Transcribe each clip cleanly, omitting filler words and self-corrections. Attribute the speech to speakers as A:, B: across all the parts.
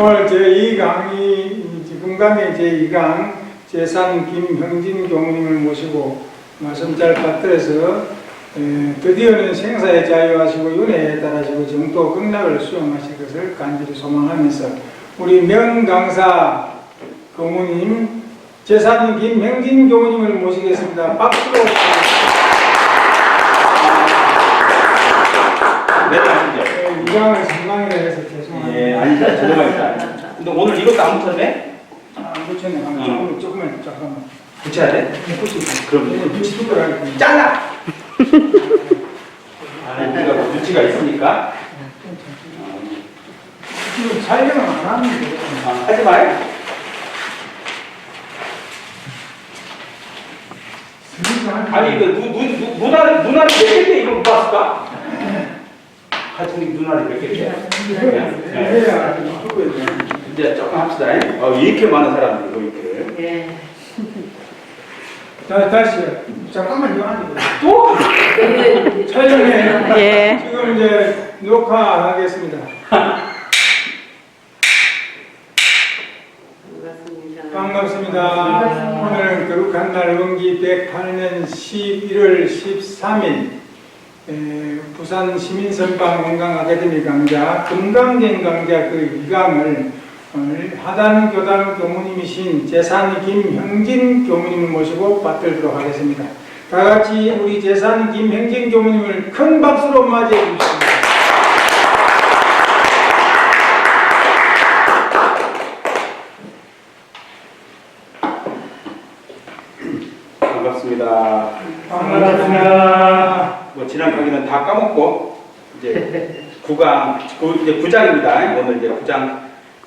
A: 오늘 제2강의, 금강의 제2강 제산 김형진 교무님을 모시고 말씀 잘 받들어서 드디어는 생사의 자유하시고 윤회에 따라시고 정도 극락을 수용하실 것을 간절히 소망하면서 우리 명강사 교무님 제산 김형진 교무님을 모시겠습니다. 박수로 이강을 신망이라 해서 죄송합니다.
B: 예, 아니다. 죄송합니다. 근데 오늘 이것도 안 붙였네?
A: 안 붙였네. 조금만 잠깐만.
B: 붙여야 돼?
A: 붙이고.
B: 그럼
A: 붙이고 가야지.
B: 잘라! 우리가 눈치가 있으니까.
A: 지금 촬영을 안 하는데.
B: 하지 마요. 아니, 누나를 몇 개인데 이걸 못 봤을까? 하여튼 누나를 몇 개인데? 이제 조금 합시다. 이렇게 많은 사람들이 이렇게.
C: 예.
A: 다시 잠깐만요.
B: 또?
A: 촬영해.
C: 예.
A: 지금 이제 녹화하겠습니다. 반갑습니다. 오늘은 거룩한 날 원기 108년 11월 13일 부산 시민선방 건강 아카데미 강좌 금강경 강좌 그 2강을 오늘 하단 교단 교무님이신 제산 김형진 교무님을 모시고 받들도록 하겠습니다. 다 같이 우리 제산 김형진 교무님을 큰 박수로 맞이해 주십니다.
B: 반갑습니다.
A: 반갑습니다.
B: 뭐 지난 강의는 다 까먹고 이제 9강 이제 9장입니다. 오늘 이제 9장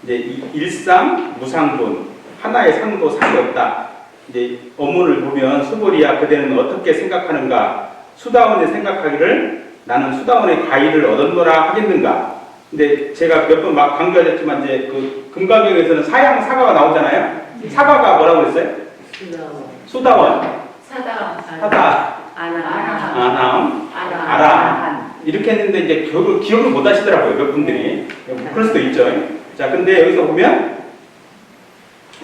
B: 이제 일상 무상분 하나의 상도 상이 없다. 이제 어문을 보면 수보리야 그대는 어떻게 생각하는가? 수다원의 생각하기를 나는 수다원의 과일을 얻었노라 하겠는가? 근데 제가 몇 번 막 강조하셨지만 이제 그 금강경에서는 사양 사과가 나오잖아요. 사과가 뭐라고 그랬어요? 수다원. 사다. 아람. 이렇게 했는데 이제 기억을 못 하시더라고요. 몇 분들이. 그럴 수도 있죠. 자, 근데 여기서 보면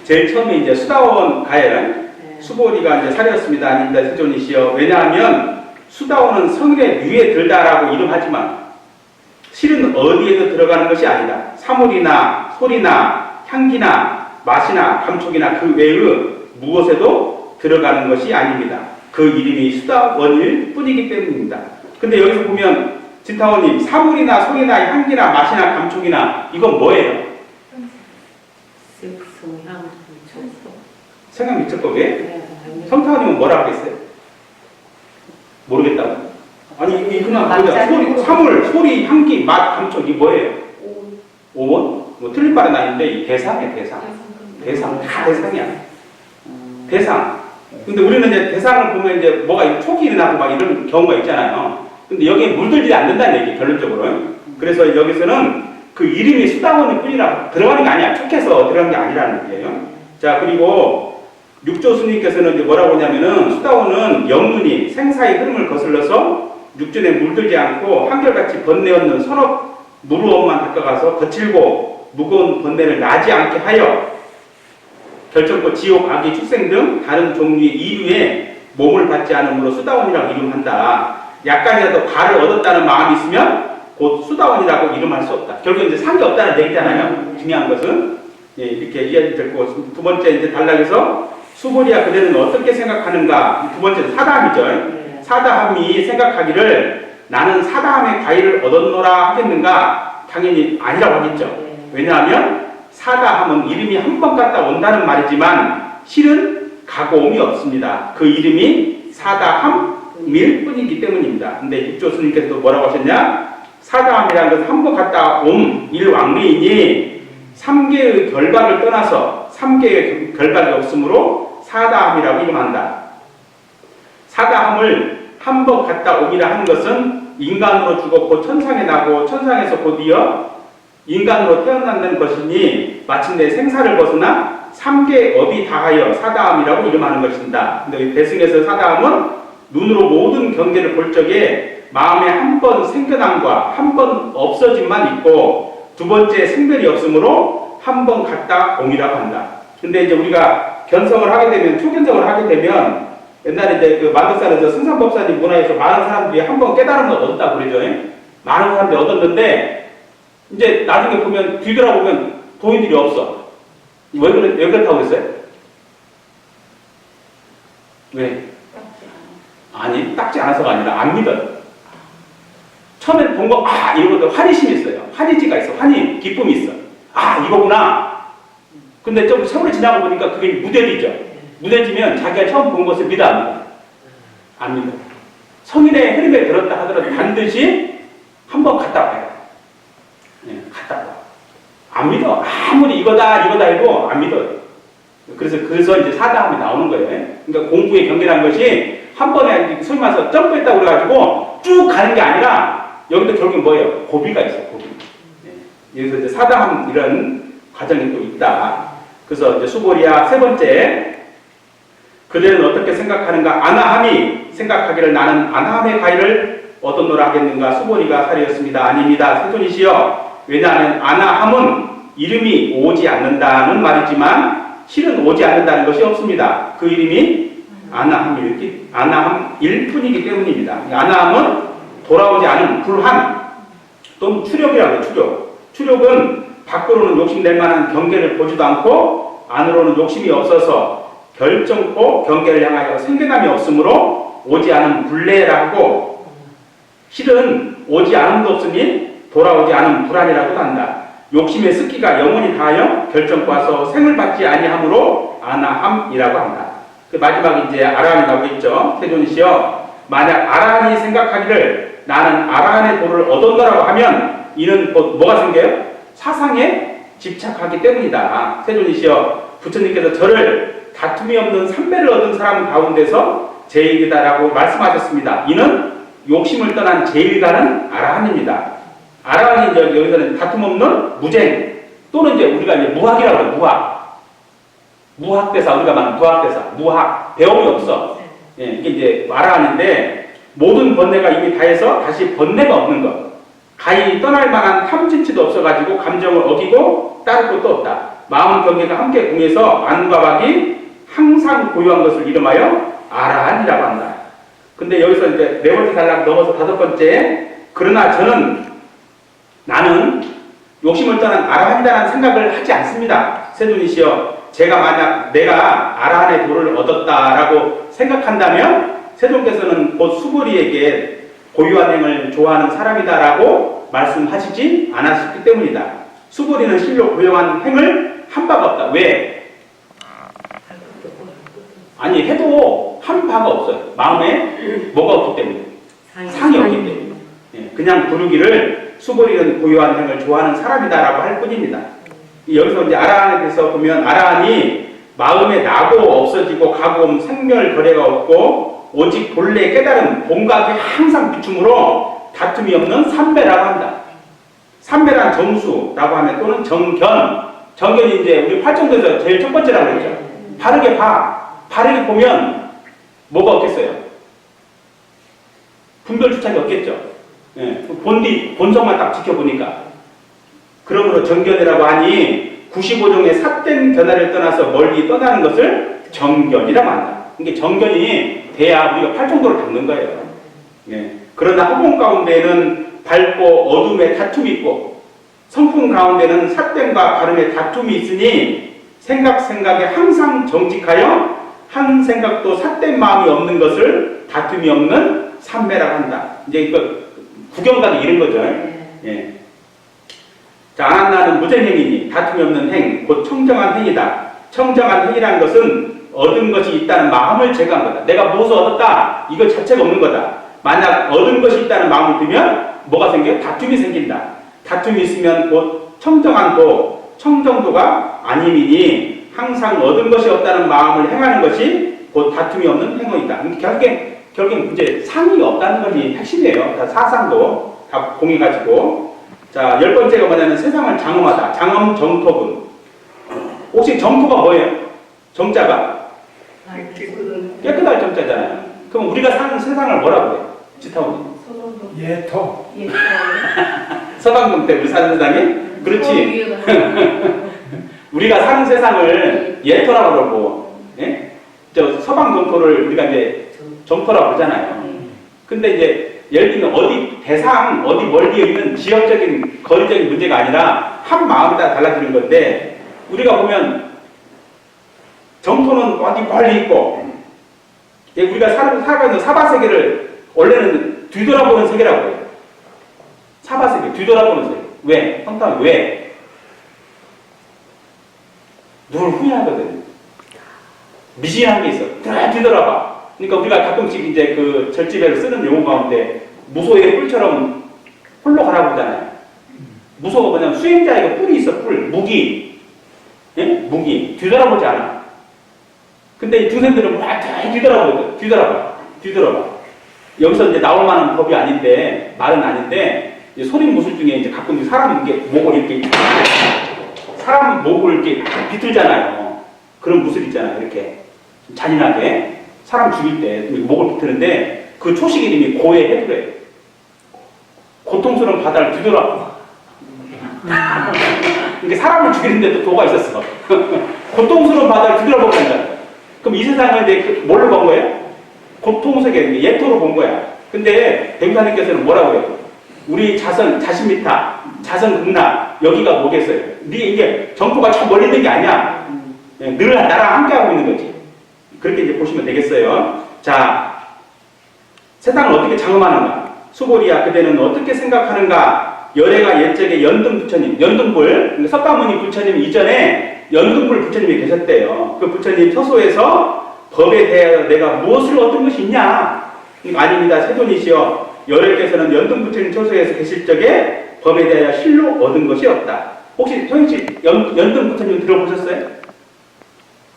B: 제일 처음에 이제 수다원 가해는 수보리가 이제 살이었습니다. 아닙니다. 세존이시여. 왜냐하면 수다원은 성일의 류에 들다라고 이름하지만 실은 어디에도 들어가는 것이 아니다. 사물이나 소리나 향기나 맛이나 감촉이나 그 외의 무엇에도 들어가는 것이 아닙니다. 그 이름이 수다원일 뿐이기 때문입니다. 근데 여기서 보면 진타원님 사물이나 소리나 향기나 맛이나 감촉이나 이건 뭐예요? 생각 미적법에 성타원님은 뭐라고 했어요? 모르겠다고? 아니 그냥 소리, 사물, 소리, 향기, 맛, 감촉 이 뭐예요? 오원? 뭐 틀린 말은 아닌데 이 대상이에요. 대상 다 대상이야. 대상. 근데 우리는 이제 대상을 보면 이제 뭐가 촉이 일어나고 막 이런 경우가 있잖아요. 근데 여기에 물들지 않는다는 얘기, 결론적으로. 그래서 여기서는 그 이름이 수다원일 뿐이라 들어가는 게 아니야. 촉해서 들어간 게 아니라는 얘기예요. 자, 그리고 육조 스님께서는 이제 뭐라고 하냐면은 수다원은 영문이 생사의 흐름을 거슬러서 육전에 물들지 않고 한결같이 번뇌없는 선업 무르엄만 닦아가서 거칠고 무거운 번뇌를 나지 않게 하여 결정코 지옥, 악의 출생 등 다른 종류의 이류에 몸을 받지 않으므로 수다원이라고 이름한다. 약간이라도 가를 얻었다는 마음이 있으면 곧 수다원이라고 이름할 수 없다. 결국 이제 상이 없다는 얘기잖아요. 중요한 것은 이렇게 이해됐고, 두 번째 이제 단락에서 수보리야 그대는 어떻게 생각하는가? 두 번째 사다함이죠. 사다함이 생각하기를 나는 사다함의 과일을 얻었노라 하겠는가? 당연히 아니라고 하겠죠. 왜냐하면 사다함은 이름이 한 번 갔다 온다는 말이지만 실은 가고옴이 없습니다. 그 이름이 사다함일 뿐이기 때문입니다. 근데 육조 스님께서도 뭐라고 하셨냐? 사다함이라는 것은 한 번 갔다 옴 일왕래이니 3개의 결박을 떠나서 3개의 결박이 없으므로 사다함이라고 이름한다. 사다함을 한 번 갔다 오기라 하는 것은 인간으로 죽었고 천상에 나고 천상에서 곧이어 인간으로 태어난다는 것이니 마침내 생사를 벗어나 3개의 업이 다하여 사다함이라고 이름하는 것입니다. 근데 대승에서 사다함은 눈으로 모든 경계를 볼 적에 마음에 한 번 생겨남과 한 번 없어짐만 있고 두 번째 생별이 없으므로 한 번 갔다 옹이라고 한다. 근데 이제 우리가 견성을 하게 되면, 초견성을 하게 되면, 옛날에 이제 그 만덕산에서 승산법사님 문화에서 많은 사람들이 한 번 깨달음을 얻었다 그러죠. 많은 사람들이 얻었는데, 이제 나중에 보면, 뒤돌아보면 도인들이 없어. 왜 그렇다고 했어요? 왜? 아니, 딱지 않아서가 아니라 안 믿어요. 처음에 본 거, 이런 것도 환희심이 있어요. 환희지가 있어. 환희, 기쁨이 있어. 이거구나. 근데 좀 세월이 지나고 보니까 그게 무뎌지죠. 무뎌지면 자기가 처음 본 것을 믿어 안 믿어? 안 믿어. 성인의 흐름에 들었다 하더라도 반드시 한번 갔다 와요. 갔다 와. 안 믿어. 아무리 이거다 해도 안 믿어요. 그래서 이제 사다함이 나오는 거예요. 그러니까 공부의 경계라는 것이 한 번에 소위 말해서 점프했다고 그래가지고 쭉 가는 게 아니라 여기도 결국 뭐예요? 고비가 있어요. 고비. 여기서 이제 사다함 이런 과정이 또 있다. 그래서 이제 수고리야 세 번째. 그대는 어떻게 생각하는가? 아나함이 생각하기를 나는 아나함의 과일을 얻었노라 하겠는가? 수고리가 살이었습니다. 아닙니다. 세존이시여. 왜냐하면 아나함은 이름이 오지 않는다는 말이지만 실은 오지 않는다는 것이 없습니다. 그 이름이 아나함일 뿐이기 때문입니다. 아나함은 돌아오지 않은 불한 또는 추력이라고 해요. 추력은 밖으로는 욕심낼 만한 경계를 보지도 않고 안으로는 욕심이 없어서 결정코 경계를 향하여 생겨남이 없으므로 오지 않은 불례라고, 실은 오지 않음도 없으니 돌아오지 않은 불안이라고도 한다. 욕심의 습기가 영원히 다하여 결정코 와서 생을 받지 아니하므로 아나함이라고 한다. 그 마지막 이제 아라한이 나오고 있죠. 태존이시여, 만약 아라한이 생각하기를 나는 아라한의 도를 얻었노라고 하면 이는 곧 뭐가 생겨요? 사상에 집착하기 때문이다. 세존이시여, 부처님께서 저를 다툼이 없는 삼배를 얻은 사람 가운데서 제일이다라고 말씀하셨습니다. 이는 욕심을 떠난 제일가는 아라한입니다. 아라한이 이제 여기서는 다툼 없는 무쟁, 또는 이제 우리가 이제 무학이라고 해요. 무학대사, 우리가 말하는 무학대사, 무학, 배움이 없어. 이게 이제 아라한인데, 모든 번뇌가 이미 다해서 다시 번뇌가 없는 것. 가히 떠날 만한 탐진치도 없어가지고 감정을 어기고 따를 것도 없다. 마음 경계가 함께 공해서 안과 박이 항상 고유한 것을 이름하여 아라한이라고 한다. 근데 여기서 이제 네 번째 단락 넘어서 다섯 번째, 그러나 나는 욕심을 떠난 아라한이라는 생각을 하지 않습니다. 세존이시여, 제가 만약 내가 아라한의 도를 얻었다라고 생각한다면 세존께서는 곧 수고리에게 고유한 행을 좋아하는 사람이다라고 말씀하시지 않았기 때문이다. 수고리는 실로 고유한 행을 한 바가 없다. 왜? 아니, 해도 한 바가 없어요. 마음에 뭐가 없기 때문에. 상이 없기 때문에. 그냥 부르기를 수고리는 고유한 행을 좋아하는 사람이다라고 할 뿐입니다. 여기서 이제 아라한에 대해서 보면 아라한이 마음에 나고 없어지고 가고 생멸 거래가 없고 오직 본래 깨달음 본각이 항상 비춤으로 다툼이 없는 삼배라고 한다. 삼배란 정수라고 하면 또는 정견이 이제 우리 팔정도에서 제일 첫 번째라고 했죠. 바르게 바르게 보면 뭐가 없겠어요? 분별 주착이 없겠죠. 본성만 딱 지켜보니까. 그러므로 정견이라고 하니 95종의 삿된 견화를 떠나서 멀리 떠나는 것을 정견이라고 한다. 이게 정견이 돼야 우리가 팔정도를 닦는 거예요. 그러나 허공 가운데는 밝고 어둠의 다툼이 있고 성품 가운데는 삿됨과 가름의 다툼이 있으니 생각에 항상 정직하여 한 생각도 삿된 마음이 없는 것을 다툼이 없는 삼매라고 한다. 이제 이거 구경가도 이런 거죠. 자, 아난나는 무쟁행이니 다툼이 없는 행, 곧 청정한 행이다. 청정한 행이라는 것은 얻은 것이 있다는 마음을 제거한 거다. 내가 무엇을 얻었다, 이거 자체가 없는 거다. 만약 얻은 것이 있다는 마음을 들면 뭐가 생겨요? 다툼이 생긴다. 다툼이 있으면 곧 청정한 도, 청정도가 아님이니 항상 얻은 것이 없다는 마음을 행하는 것이 곧 다툼이 없는 행위이다. 결국엔 이제 상이 없다는 것이 핵심이에요. 다 사상도 다 공해가지고. 자, 10번째가 뭐냐면 세상을 장엄하다. 장엄 정토분. 혹시 정토가 뭐예요? 정자가? 깨끗할 정자잖아요. 그럼 우리가 사는 세상을 뭐라고 해요? 지타원이?
A: 예토.
B: 서강동 때 우리 사는 세상이? 그렇지. 우리가 사는 세상을 예토라고 그러고, 예? 저 서방 점토를 우리가 이제 점토라고 그러잖아요. 근데 이제 예를 들면 어디 대상, 어디 멀리에 있는 지역적인, 거리적인 문제가 아니라 한 마음에 따라 달라지는 건데, 우리가 보면 점토는 어디 멀리 있고, 예, 우리가 살아가는 사바세계를 원래는 뒤돌아보는 세계라고 해요. 사바세계, 뒤돌아보는 세계. 왜? 성탄 왜? 늘 후회하거든. 미진한 게 있어. 뒤돌아봐. 그러니까 우리가 가끔씩 이제 그 절집에서 쓰는 용어 가운데 무소의 뿔처럼 홀로 가라고 하잖아요. 무소가 그냥 수행자에게 뿔이 있어, 뿔. 무기. 예? 무기. 뒤돌아보지 않아. 근데 이 중생들은 막 뒤돌아보거든. 뒤돌아봐. 여기서 이제 나올 만한 법이 아닌데, 말은 아닌데, 이제 소림 무술 중에 이제 가끔 사람 이렇게 목을 이렇게, 사람 목을 이렇게 비틀잖아요. 그런 무술 있잖아요. 이렇게. 잔인하게. 사람 죽일 때 목을 비트는데, 그 초식 이름이 고해 해두래요. 고통스러운 바다를 뒤돌아. 이게 사람을 죽이는데도 도가 있었어. 고통스러운 바다를 뒤돌아보고 한다. 그럼 이 세상을 이제 뭘로 본 거예요? 고통세계, 예토로 본 거야. 근데 백사님께서는 뭐라고 해요? 우리 자신미타, 자선극락, 여기가 뭐겠어요? 이게 정토가 저 멀리 있는 게 아니야. 늘 나랑 함께하고 있는 거지. 그렇게 이제 보시면 되겠어요. 자, 세상을 어떻게 장엄하는가? 수고리야, 그대는 어떻게 생각하는가? 열애가 옛적에 연등 부처님, 연등불, 석가모니 부처님 이전에 연등불 부처님이 계셨대요. 그 부처님 처소에서 법에 대하여 내가 무엇을 얻은 것이 있냐? 아닙니다. 세존이시여. 열애께서는 연등 부처님 처소에서 계실 적에 법에 대하여 실로 얻은 것이 없다. 혹시 소영씨 연등 부처님 들어보셨어요?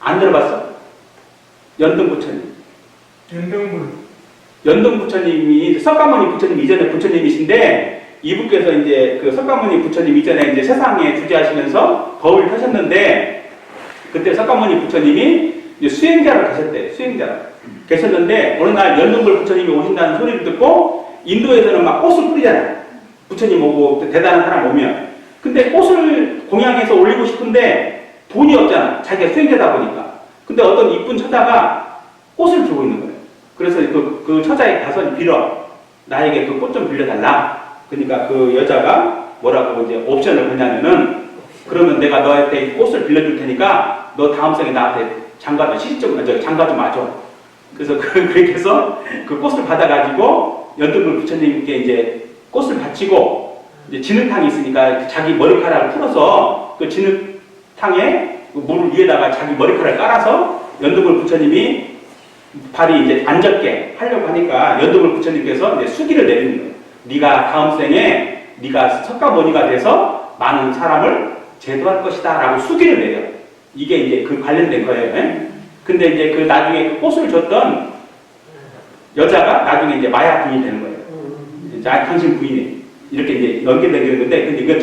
B: 안 들어봤어? 연등 부처님. 연등 부처님이 석가모니 부처님 이전에 부처님이신데, 이분께서 이제 그 석가모니 부처님 이전에 이제 세상에 주재하시면서 법을 펴셨는데, 그때 석가모니 부처님이 이제 수행자로 계셨대요. 수행자로 계셨는데, 어느 날 연등불 부처님이 오신다는 소리를 듣고 인도에서는 막 꽃을 뿌리잖아요. 부처님 오고 대단한 사람 오면. 근데 꽃을 공양해서 올리고 싶은데 돈이 없잖아. 자기가 수행자다 보니까. 근데 어떤 이쁜 처자가 꽃을 들고 있는 거예요. 그래서 그 처자에 가서 빌어. 나에게 그 꽃 좀 빌려달라. 그러니까 그 여자가 뭐라고 이제 옵션을 보냐면은, 그러면 내가 너한테 꽃을 빌려줄 테니까 너 다음 생에 나한테 장가 좀 와줘. 그래서 그렇게 해서 그 꽃을 받아가지고 연등불 부처님께 이제 꽃을 바치고, 이제 진흙탕이 있으니까 자기 머리카락을 풀어서 그 진흙탕에 물 위에다가 자기 머리카락을 깔아서 연등불 부처님이 발이 이제 안 젖게 하려고 하니까 연등불 부처님께서 이제 수기를 내리는 거예요. 네가 다음 생에 네가 석가모니가 돼서 많은 사람을 제도할 것이다 라고 수기를 내려. 이게 이제 그 관련된 거예요. 예? 근데 이제 그 나중에 그 꽃을 줬던 여자가 나중에 이제 마야 부인이 되는 거예요. 당신 부인이. 이렇게 이제 연결되는 건데, 근데 이건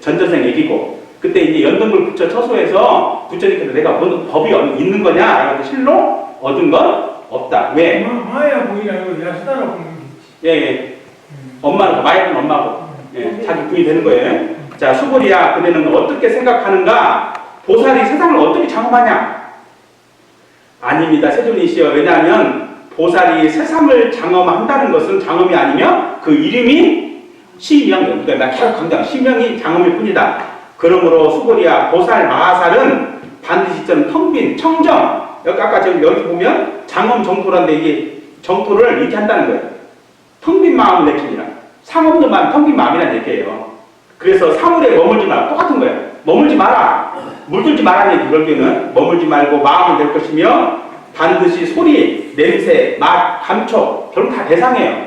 B: 전전생 얘기고, 그때 이제 연등불 부처 처소에서 부처님께서 내가 본 법이 있는 거냐? 라고 실로 얻은 건 없다. 왜?
A: 마야 부인 아니고 야수다라고 보는
B: 예, 예. 엄마는, 마야는 엄마고, 예, 자기 부인이 되는 거예요. 자, 수고리야, 그대는 어떻게 생각하는가? 보살이 세상을 어떻게 장엄하냐? 아닙니다. 세존이시여. 왜냐하면 보살이 세상을 장엄한다는 것은 장엄이 아니며 그 이름이 시명이요. 그러니까 나 계속 강조한 시명이 장엄일 뿐이다. 그러므로 수고리야, 보살 마하살은 반드시 좀 텅빈 청정. 아까 지금 여기 보면 장엄 정토란데 이게 정토를 이렇게 한다는 거예요. 텅빈 마음을 내키니라. 상없는 마음, 텅빈 마음이라는 얘기예요. 그래서 사물에 머물지 마라. 똑같은 거예요. 머물지 마라. 물들지 말라는 얘기. 그럴 때는 머물지 말고 마음을 낼 것이며 반드시 소리, 냄새, 맛, 감촉 결국 다 대상이에요.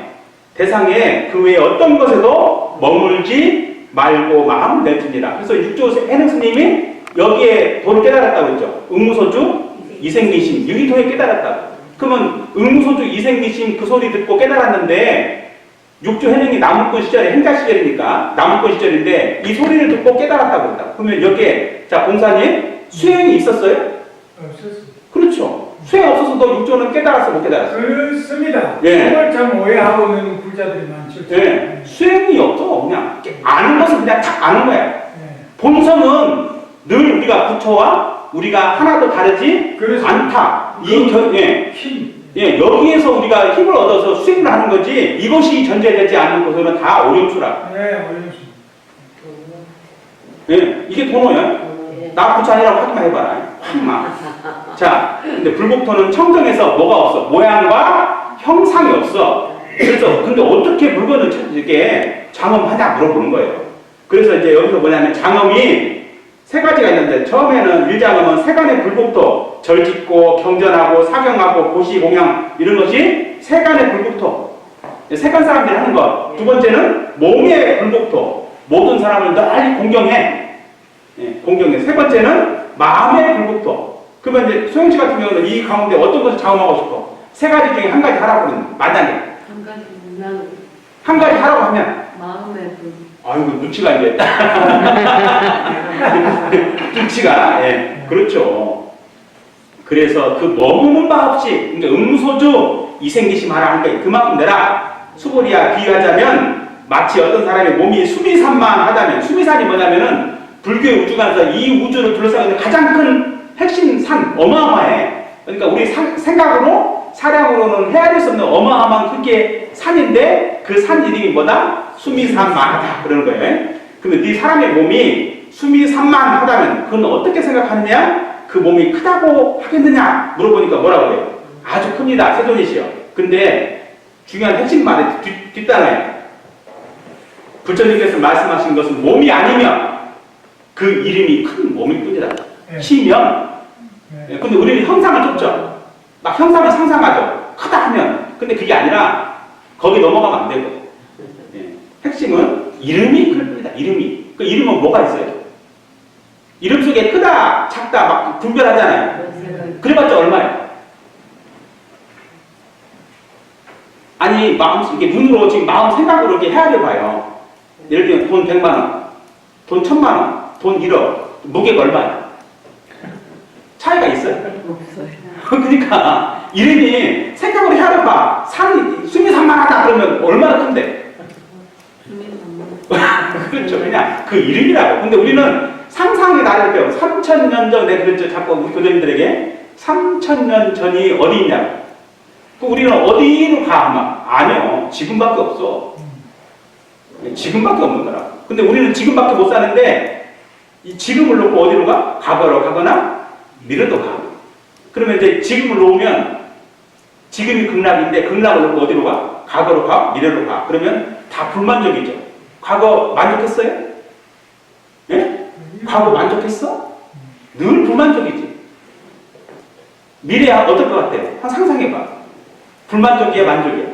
B: 대상에 그 외에 어떤 것에도 머물지 말고 마음을 낼지니라. 그래서 육조 해능 스님이 여기에 도를 깨달았다고 했죠. 응무소주, 이생미심, 유기토에 깨달았다고. 그러면 응무소주, 이생미심 그 소리 듣고 깨달았는데, 육조 해능이 나무꾼 시절에 행자 시절이니까 나무꾼 시절인데 이 소리를 듣고 깨달았다고 했다. 그러면 여기에 자 공사님 수행이 있었어요?
A: 없었습니다.
B: 그렇죠. 수행 없어서도 육조는 깨달았어 못 깨달았어?
A: 그렇습니다.
B: 예.
A: 그걸 참 오해하고 있는 불자들이 많죠.
B: 예. 수행이 없어. 그냥 아는 것은 그냥 딱 아는 거야.
A: 예.
B: 본성은 늘 우리가 우리가 부처와 우리가 하나도 다르지
A: 그래서
B: 않다. 예.
A: 힘.
B: 예, 여기에서 우리가 힘을 얻어서 수행을 하는 거지 이것이 전제되지 않는 것은 다 오염수라.
A: 네, 어렵습니다.
B: 예, 이게 도노야. 나 부처 아니라고 확인만 해봐라. 확만. 자, 근데 불국토는 청정에서 뭐가 없어? 모양과 형상이 없어. 그래서 근데 어떻게 물건을 이렇게 장엄하냐 물어보는 거예요. 그래서 이제 여기서 뭐냐면 장엄이 세 가지가 있는데 처음에는 일장엄은 세간의 불국토, 절짓고 경전하고 사경하고 고시 공양 이런 것이 세간의 불국토. 세간 사람들이 하는 것. 두 번째는 몸의 불국토. 모든 사람을 널리 공경해. 예, 공경해. 세 번째는 마음의 불국토. 그러면 이제 소영씨 같은 경우는 이 가운데 어떤 것을 장엄하고 싶어? 세 가지 중에 한 가지 하라고 그러는 만약에
C: 한 가지 보면
B: 한 가지 하라고 하면
C: 마음의 불.
B: 아이고 눈치가 이제 눈치가 예 그렇죠. 그래서 그 머무는 바 없이 그러니까 음소주 이생기심 하라 하니까 그만큼 내라. 수보리야 비유하자면 마치 어떤 사람의 몸이 수미산만하다면 수미산이 뭐냐면은 불교의 우주관에서 이 우주를 둘러싸고 있는 가장 큰 핵심 산 어마어마해. 그러니까 우리 생각으로 사량으로는 헤아릴 수 없는 어마어마한 크기의 산인데 그 산 이름이 뭐다? 수미산만하다 그러는 거예요. 근데 네 사람의 몸이 수미산만하다면 그건 어떻게 생각하느냐? 그 몸이 크다고 하겠느냐? 물어보니까 뭐라고 그래요? 아주 큽니다. 세존이시여. 근데 중요한 핵심 말의 뒷단에 부처님께서 말씀하신 것은 몸이 아니면 그 이름이 큰 몸일 뿐이다. 키면.
A: 네.
B: 근데 우리는 형상을 쫓죠. 막 형상을 상상하죠. 크다 하면. 근데 그게 아니라 거기 넘어가면 안 되고. 예. 핵심은 이름이 클 뿐이다. 이름이. 그 이름은 뭐가 있어요? 이름 속에 크다, 작다 막 분별하잖아요. 그래봤자 얼마예요? 아니 마음 이렇게 눈으로 지금 마음 생각으로 이렇게 헤아려봐요. 예를 들면 돈 100만 원, 돈 1000만 원, 돈 1억, 무게가 얼마예요? 차이가 있어요?
C: 없어요.
B: 그러니까 이름이 생각으로 헤아려봐. 산이 수미산만하다 그러면 얼마나 큰데? 그렇죠. 그냥 그 이름이라고. 근데 우리는 상상의 나를 배워. 3000년 전 내가 그랬죠. 자꾸 우리 교장님들에게 3000년 전이 어디 있냐고. 그 우리는 어디로 가? 아마 아니요. 지금밖에 없어. 지금밖에 없는 거라. 근데 우리는 지금밖에 못 사는데 이 지금을 놓고 어디로 가? 과거로 가거나 미래로 가. 그러면 이제 지금을 놓으면 지금이 극락인데 극락을 놓고 어디로 가? 과거로 가? 미래로 가. 그러면 다 불만족이죠. 과거 만족했어요? 예? 과거 만족했어? 늘 불만족이지. 미래야 어떨 것 같아요? 한번 상상해봐. 불만족이야, 만족이야?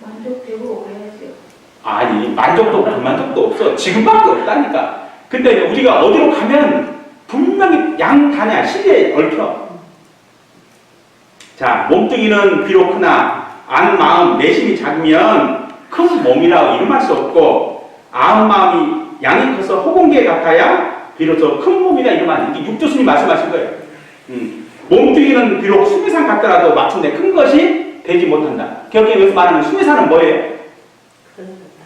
C: 만족되고 가야죠.
B: 아니, 만족도 없고 불만족도 없어. 지금밖에 없다니까. 근데 우리가 어디로 가면 분명히 양단이야. 시대에 얽혀. 자, 몸뚱이는 비록 크나 아는 마음, 내심이 작으면 큰 몸이라고 이름할 수 없고 아는 마음이 양이 커서 호공계 같아야 비로소 큰 몸이라 이름하는 이게 육조스님 말씀하신 거예요. 몸뚱이는 비록 수미산 같더라도 마침내 큰 것이 되지 못한다. 결국 여기서 말하는 수미산은 뭐예요?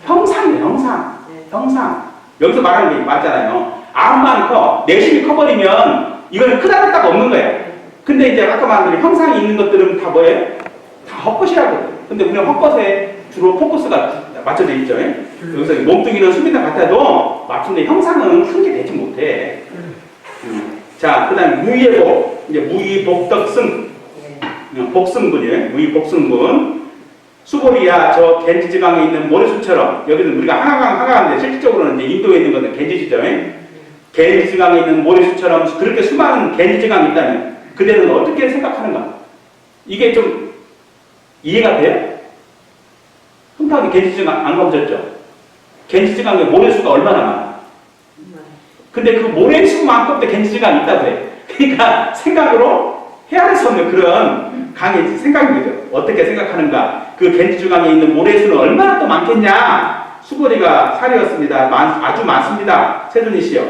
B: 형상이에요. 형상. 형상. 여기서 말하는 게 맞잖아요. 암만 커, 내심이 커버리면 이거는 크다 작다가 없는 거예요. 근데 이제 아까 말한 대로 형상이 있는 것들은 다 뭐예요? 다 헛것이라고. 근데 우리는 헛것에 주로 포커스가 맞춰져 있죠. 여기서 몸뚱이는 수미산 같아도 마침내 형상은 큰 게 되지 못해. 자, 그 다음 무의복, 이제 무의복덕승, 복승분이에요. 무의복승분. 수보리야, 저 겐지지강에 있는 모래수처럼, 여기는 우리가 한강인데 실질적으로는 이제 인도에 있는 것은 겐지지죠. 겐지지강에 있는 모래수처럼 그렇게 수많은 겐지지강이 있다면 그대는 어떻게 생각하는가? 이게 좀 이해가 돼요? 흔하게 겐지지강 안 가보셨죠? 겐지지강에 모래수가 얼마나 많아? 근데 그 모래수만큼도 겐지지강이 있다고 해. 그러니까 생각으로 헤아릴 수 없는 그런 강의 생각인 거죠. 어떻게 생각하는가? 그 겐지지강에 있는 모래수는 얼마나 또 많겠냐? 수고리가 살이었습니다. 아주 많습니다. 세존이시여.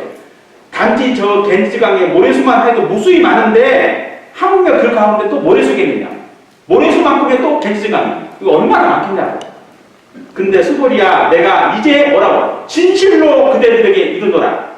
B: 단지 저 겐지지강에 모래수만 해도 무수히 많은데 하물며 그 가운데 또 모래수겠느냐? 모래수만큼의 또 겐지지강이 이거 얼마나 많겠냐고. 근데 수고리야, 내가 이제 뭐라고? 진실로 그대들에게 이르노라.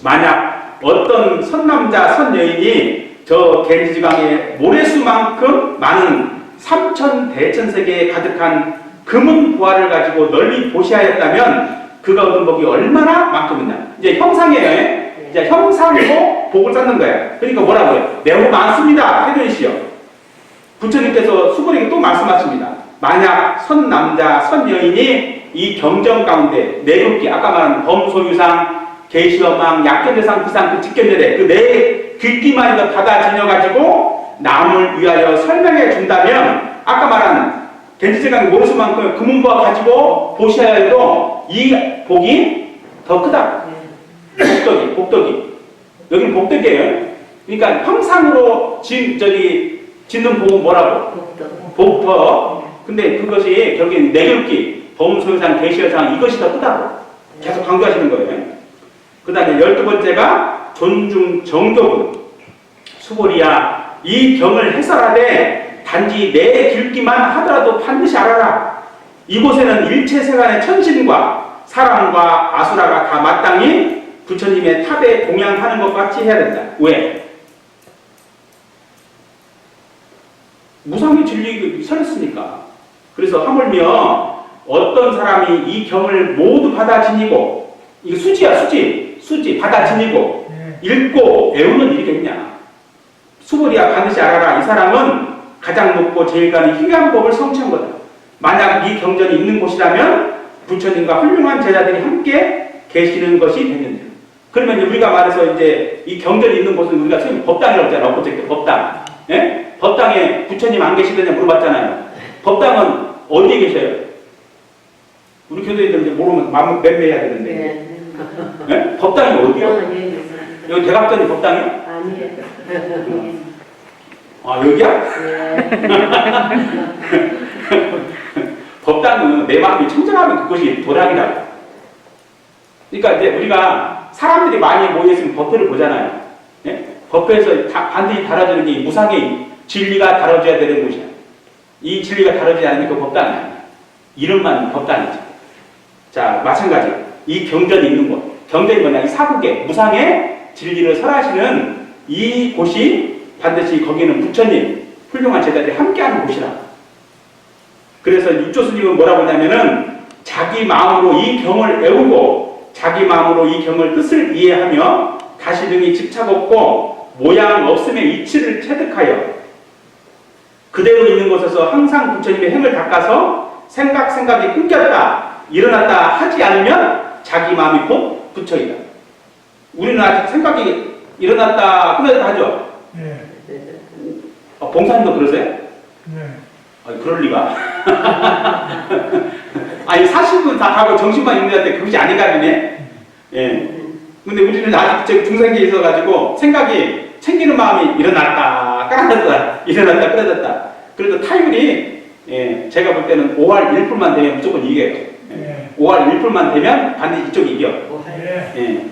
B: 만약 어떤 선남자, 선여인이 저 겐지강의 모래수만큼 많은 삼천 대천세계에 가득한 금은 보화를 가지고 널리 보시하였다면 그가 얻은 복이 얼마나 많겠느냐. 이제 형상이에요. 이제 형상으로 복을 쌓는 거예요. 그러니까 뭐라고요? 매우 많습니다. 해변이시여. 부처님께서 수고리에게 또 말씀하십니다. 만약 선남자, 선여인이 이 경전 가운데 내grup기, 아까 말한 범소유상, 계시원망, 약견대상, 비상, 그 직견대대 그 네 글귀만 받아 지녀가지고 남을 위하여 설명해 준다면 아까 말한 겐지제강의 모르수만큼 금은보화 가지고 보셔야 해도 이 복이 더 크다. 복덕이. 여기는 복덕이에요. 그러니까 형상으로 짓는 복은 뭐라고? 복덕. 근데 그것이 결국엔 내grup기, 범소유상, 계시여상 이것이 더 크다고 계속 강조하시는 거예요. 그 다음에 12번째가 존중 정교군. 수고리야, 이 경을 해설하되 단지 내 길기만 하더라도 반드시 알아라. 이곳에는 일체 세간의 천신과 사람과 아수라가 다 마땅히 부처님의 탑에 동양하는 것 같이 해야 된다. 왜? 무상의 진리 설했으니까. 그래서 하물며 어떤 사람이 이 경을 모두 받아 지니고, 이거 수지야, 수지 받아 지니고 읽고 외우는 일이겠냐. 수고리야 반드시 알아라. 이 사람은 가장 높고 제일 가는 희귀한 법을 성취한 거다. 만약 이 경전이 있는 곳이라면 부처님과 훌륭한 제자들이 함께 계시는 것이 되는데, 그러면 이제 우리가 말해서 이제 이 경전이 있는 곳은 우리가 소위 법당이라고 했잖아요. 엊그저께 법당. 예? 법당에 부처님 안 계시느냐 물어봤잖아요. 법당은 어디에 계셔요? 우리 교도인들 이제 모르면 마음 맴매해야 되는데. 예? 법당이 어디요? 여기 대각전이 법당이요?
C: 아니에요.
B: 아, 여기야? 법당은 내 마음이 청정하면 그것이 도량이라고. 그러니까 이제 우리가 사람들이 많이 모여있으면 법회를 보잖아요. 예? 법회에서 반드시 다뤄지는 게 무상의 진리가 다뤄져야 되는 곳이야. 이 진리가 다뤄지지 않으면 그 법당이 아니야. 이름만 법당이지. 자, 마찬가지. 이 경전이 있는 곳. 경전이 뭐냐? 이 사국의 무상의 진리를 설하시는 이 곳이 반드시 거기는 부처님, 훌륭한 제자들이 함께하는 곳이라. 그래서 육조스님은 뭐라고 하냐면은 자기 마음으로 이 경을 외우고 자기 마음으로 이 경을 뜻을 이해하며 다시 등이 집착 없고 모양 없음의 이치를 체득하여 그대로 있는 곳에서 항상 부처님의 행을 닦아서 생각이 끊겼다, 일어났다 하지 않으면 자기 마음이 곧 부처이다. 우리는 아직 생각이 일어났다 끊어졌다 하죠?
A: 네.
B: 봉사님도 그러세요?
A: 네.
B: 아니, 그럴 리가. 아니, 사실은 다 하고 정신만 있는 데한테 그것이 아니가지네. 예. 근데 우리는 아직 중생기에 있어가지고 생각이 챙기는 마음이 일어났다, 끊어졌다, 일어났다, 끊어졌다. 그래도 타율이, 예, 제가 볼 때는 5할 1풀만 되면 무조건 이겨요. 예. 5할 1풀만 되면 반드시 이쪽이 이겨. 예.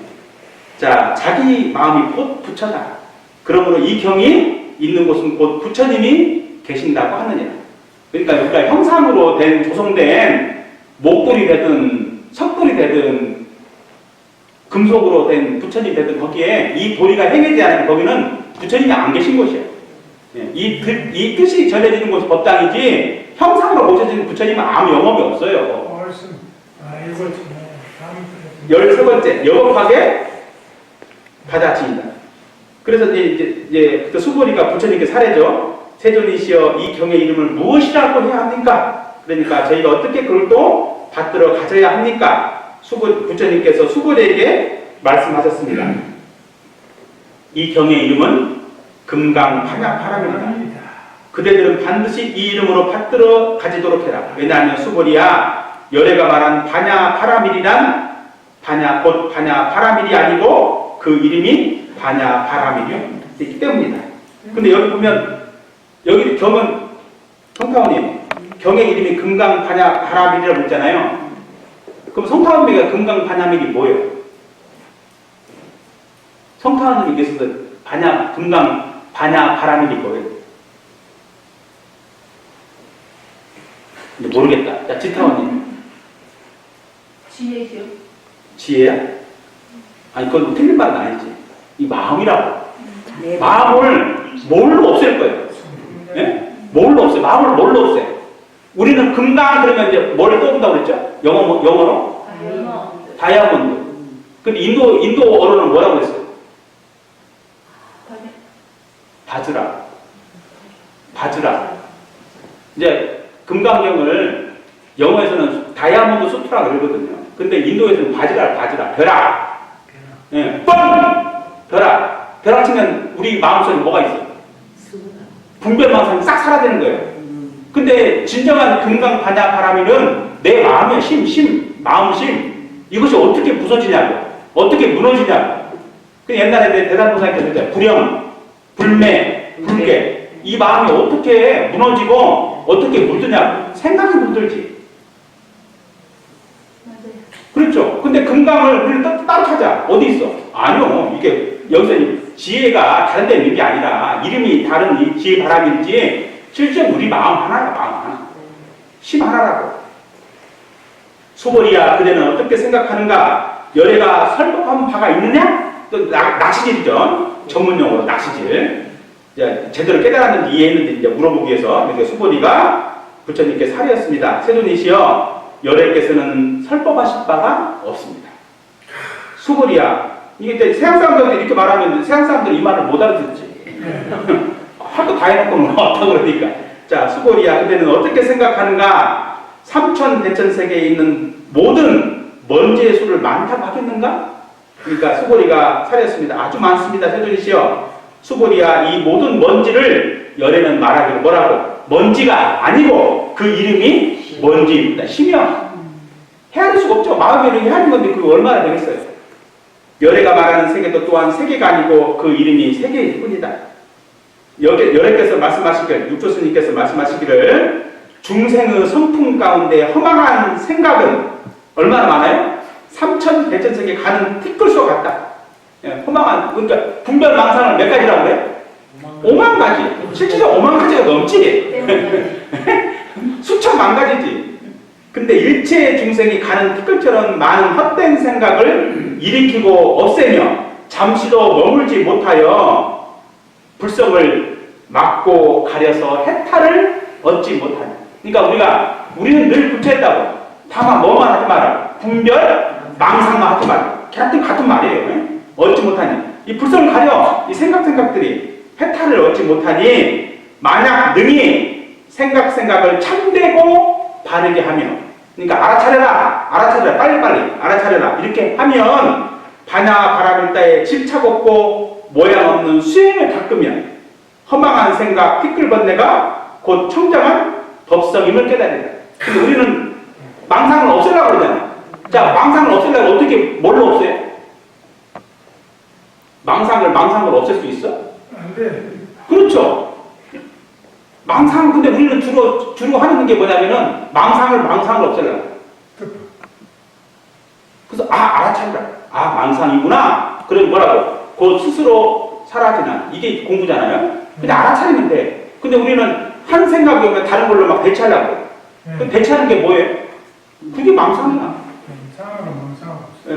B: 자, 자기 마음이 곧 부처다. 그러므로 이 경이 있는 곳은 곧 부처님이 계신다고 하느니라. 그러니까 우리가 형상으로 된 조성된 목돌이 되든 석돌이 되든 금속으로 된 부처님 되든 거기에 이 도리가 행해지지 않으면 거기는 부처님이 안 계신 곳이에요. 예. 이 뜻이 전해지는 곳이 법당이지 형상으로 모셔지는 부처님은 아무 영업이 없어요.
A: 말씀. 이거
B: 13번째, 여겁하게 받아치인다. 그래서 이제 그 수고리가 부처님께 사례죠. 세존이시여, 이 경의 이름을 무엇이라고 해야 합니까? 그러니까 저희가 어떻게 그걸 또 받들어 가져야 합니까? 부처님께서 수고리에게 말씀하셨습니다. 이 경의 이름은 금강판야파람입니다. 그대들은 반드시 이 이름으로 받들어 가지도록 해라. 왜냐하면 수고리야, 열애가 말한 반야파라밀이란 곧 반야파라밀이 아니고 그 이름이 반야파라밀이기 때문이다. 근데 여기 보면 여기 경은 성타원님 경의 이름이 금강반야파라밀이라고 있잖아요. 그럼 성타원님이 금강반야밀이 뭐예요? 성타원님께서 금강반야파라밀이 뭐예요? 모르겠다. 자, 지타원님.
C: 지혜시요?
B: 지혜야? 아니, 그건 뭐 틀린 말은 아니지. 이 마음이라고.
C: 네.
B: 마음을 뭘로 없앨 거예요? 예? 뭘로 없애? 마음을 뭘로 없애? 우리는 금강 그러면 이제 뭘 떠온다고 그랬죠? 영어로? 다이아몬드. 근데 인도 어로는 뭐라고 그랬어요? 바즈라. 이제 금강경을 영어에서는 다이아몬드 수트라고 그러거든요. 근데 인도에서는 바즈라, 벼락. 예, 벼락 치면 우리 마음속에 뭐가 있어요? 분별망상이 싹 사라지는 거예요. 근데 진정한 금강 바람이는 내 마음의 마음심 이것이 어떻게 부서지냐고, 어떻게 무너지냐고. 그 옛날에 내 대단보살께서 그랬잖아요. 불영, 불매, 불계. 이 마음이 어떻게 무너지고 어떻게 물드냐고. 생각이 물들지. 그렇죠. 근데 금강을 우리는 따로 찾아. 어디 있어? 아니요. 이게 여기서 지혜가 다른 데 있는 게 아니라 이름이 다른 이 지혜 바람인지 실제 우리 마음 하나야, 마음 하나. 심 하나라고. 수보리야, 그대는 어떻게 생각하는가? 열애가 설법한 바가 있느냐? 또 낚시질이죠. 전문용어로 낚시질. 이제 제대로 깨달았는지 이해했는지 이제 물어보기 위해서 이렇게 수보리가 부처님께 사리였습니다. 세존이시여, 열애께서는 설법하실 바가 없습니다. 수보리야, 이게 이제 세상 사람들이 이렇게 말하면 세상 사람들이 이 말을 못 알아듣지. 하도 다 해놓고는 어떠 그러니까. 자, 수보리야, 그대는 어떻게 생각하는가? 삼천 대천 세계에 있는 모든 먼지의 수를 많다고 하겠는가? 그러니까 수보리가 사리였습니다. 아주 많습니다. 세존이시여, 수보리야, 이 모든 먼지를 열애는 말하기로 뭐라고? 먼지가 아니고 그 이름이 먼지입니다. 심이야. 헤아릴 수가 없죠. 마음이 헤아린 건데 그게 얼마나 되겠어요? 열애가 말하는 세계도 또한 세계가 아니고 그 이름이 세계일 뿐이다. 열애께서 말씀하시기를, 육조스님께서 말씀하시기를, 중생의 성품 가운데 허망한 생각은 얼마나 많아요? 삼천 대천 세계 가는 티끌수 같다. 예, 허망한, 그러니까 분별망상을 몇 가지라고 그래요? 5만 가지. 실제로 5만 가지가 넘지. 수천만 가지지. 근데 일체 중생이 가는 티끌처럼 많은 헛된 생각을 일으키고 없애며 잠시도 머물지 못하여 불성을 막고 가려서 해탈을 얻지 못하니. 그러니까 우리는 늘 부처했다고. 다만 뭐만 하지 마라. 분별, 망상만 하지 마라. 같은 말이에요. 얻지 못하니. 이 불성을 가려. 이 생각들이 해탈을 얻지 못하니 만약 능히 생각을 참되고 바르게 하며, 그러니까 알아차려라, 빨리빨리 알아차려라 이렇게 하면 반야 바라밀다에 집착 없고 모양 없는 수행을 닦으면 허망한 생각 티끌번뇌가 곧 청정한 법성임을 깨달으리라. 근데 우리는 망상을 없애려고 그러잖아요. 자, 망상을 없애려고 어떻게 뭘로 없애요? 망상을 없앨 수 있어?
A: 안 돼.
B: 그렇죠. 근데 우리는 주로 하는 게 뭐냐면은 망상을 없애려고. 그래서 알아차리라. 망상이구나. 그럼 뭐라고? 곧 스스로 사라지나. 이게 공부잖아요. 근데 알아차리면 돼. 근데 우리는 한 생각이 오면 다른 걸로 막 대체하려고 해. 그럼 대체하는 게 뭐예요? 그게 망상이야.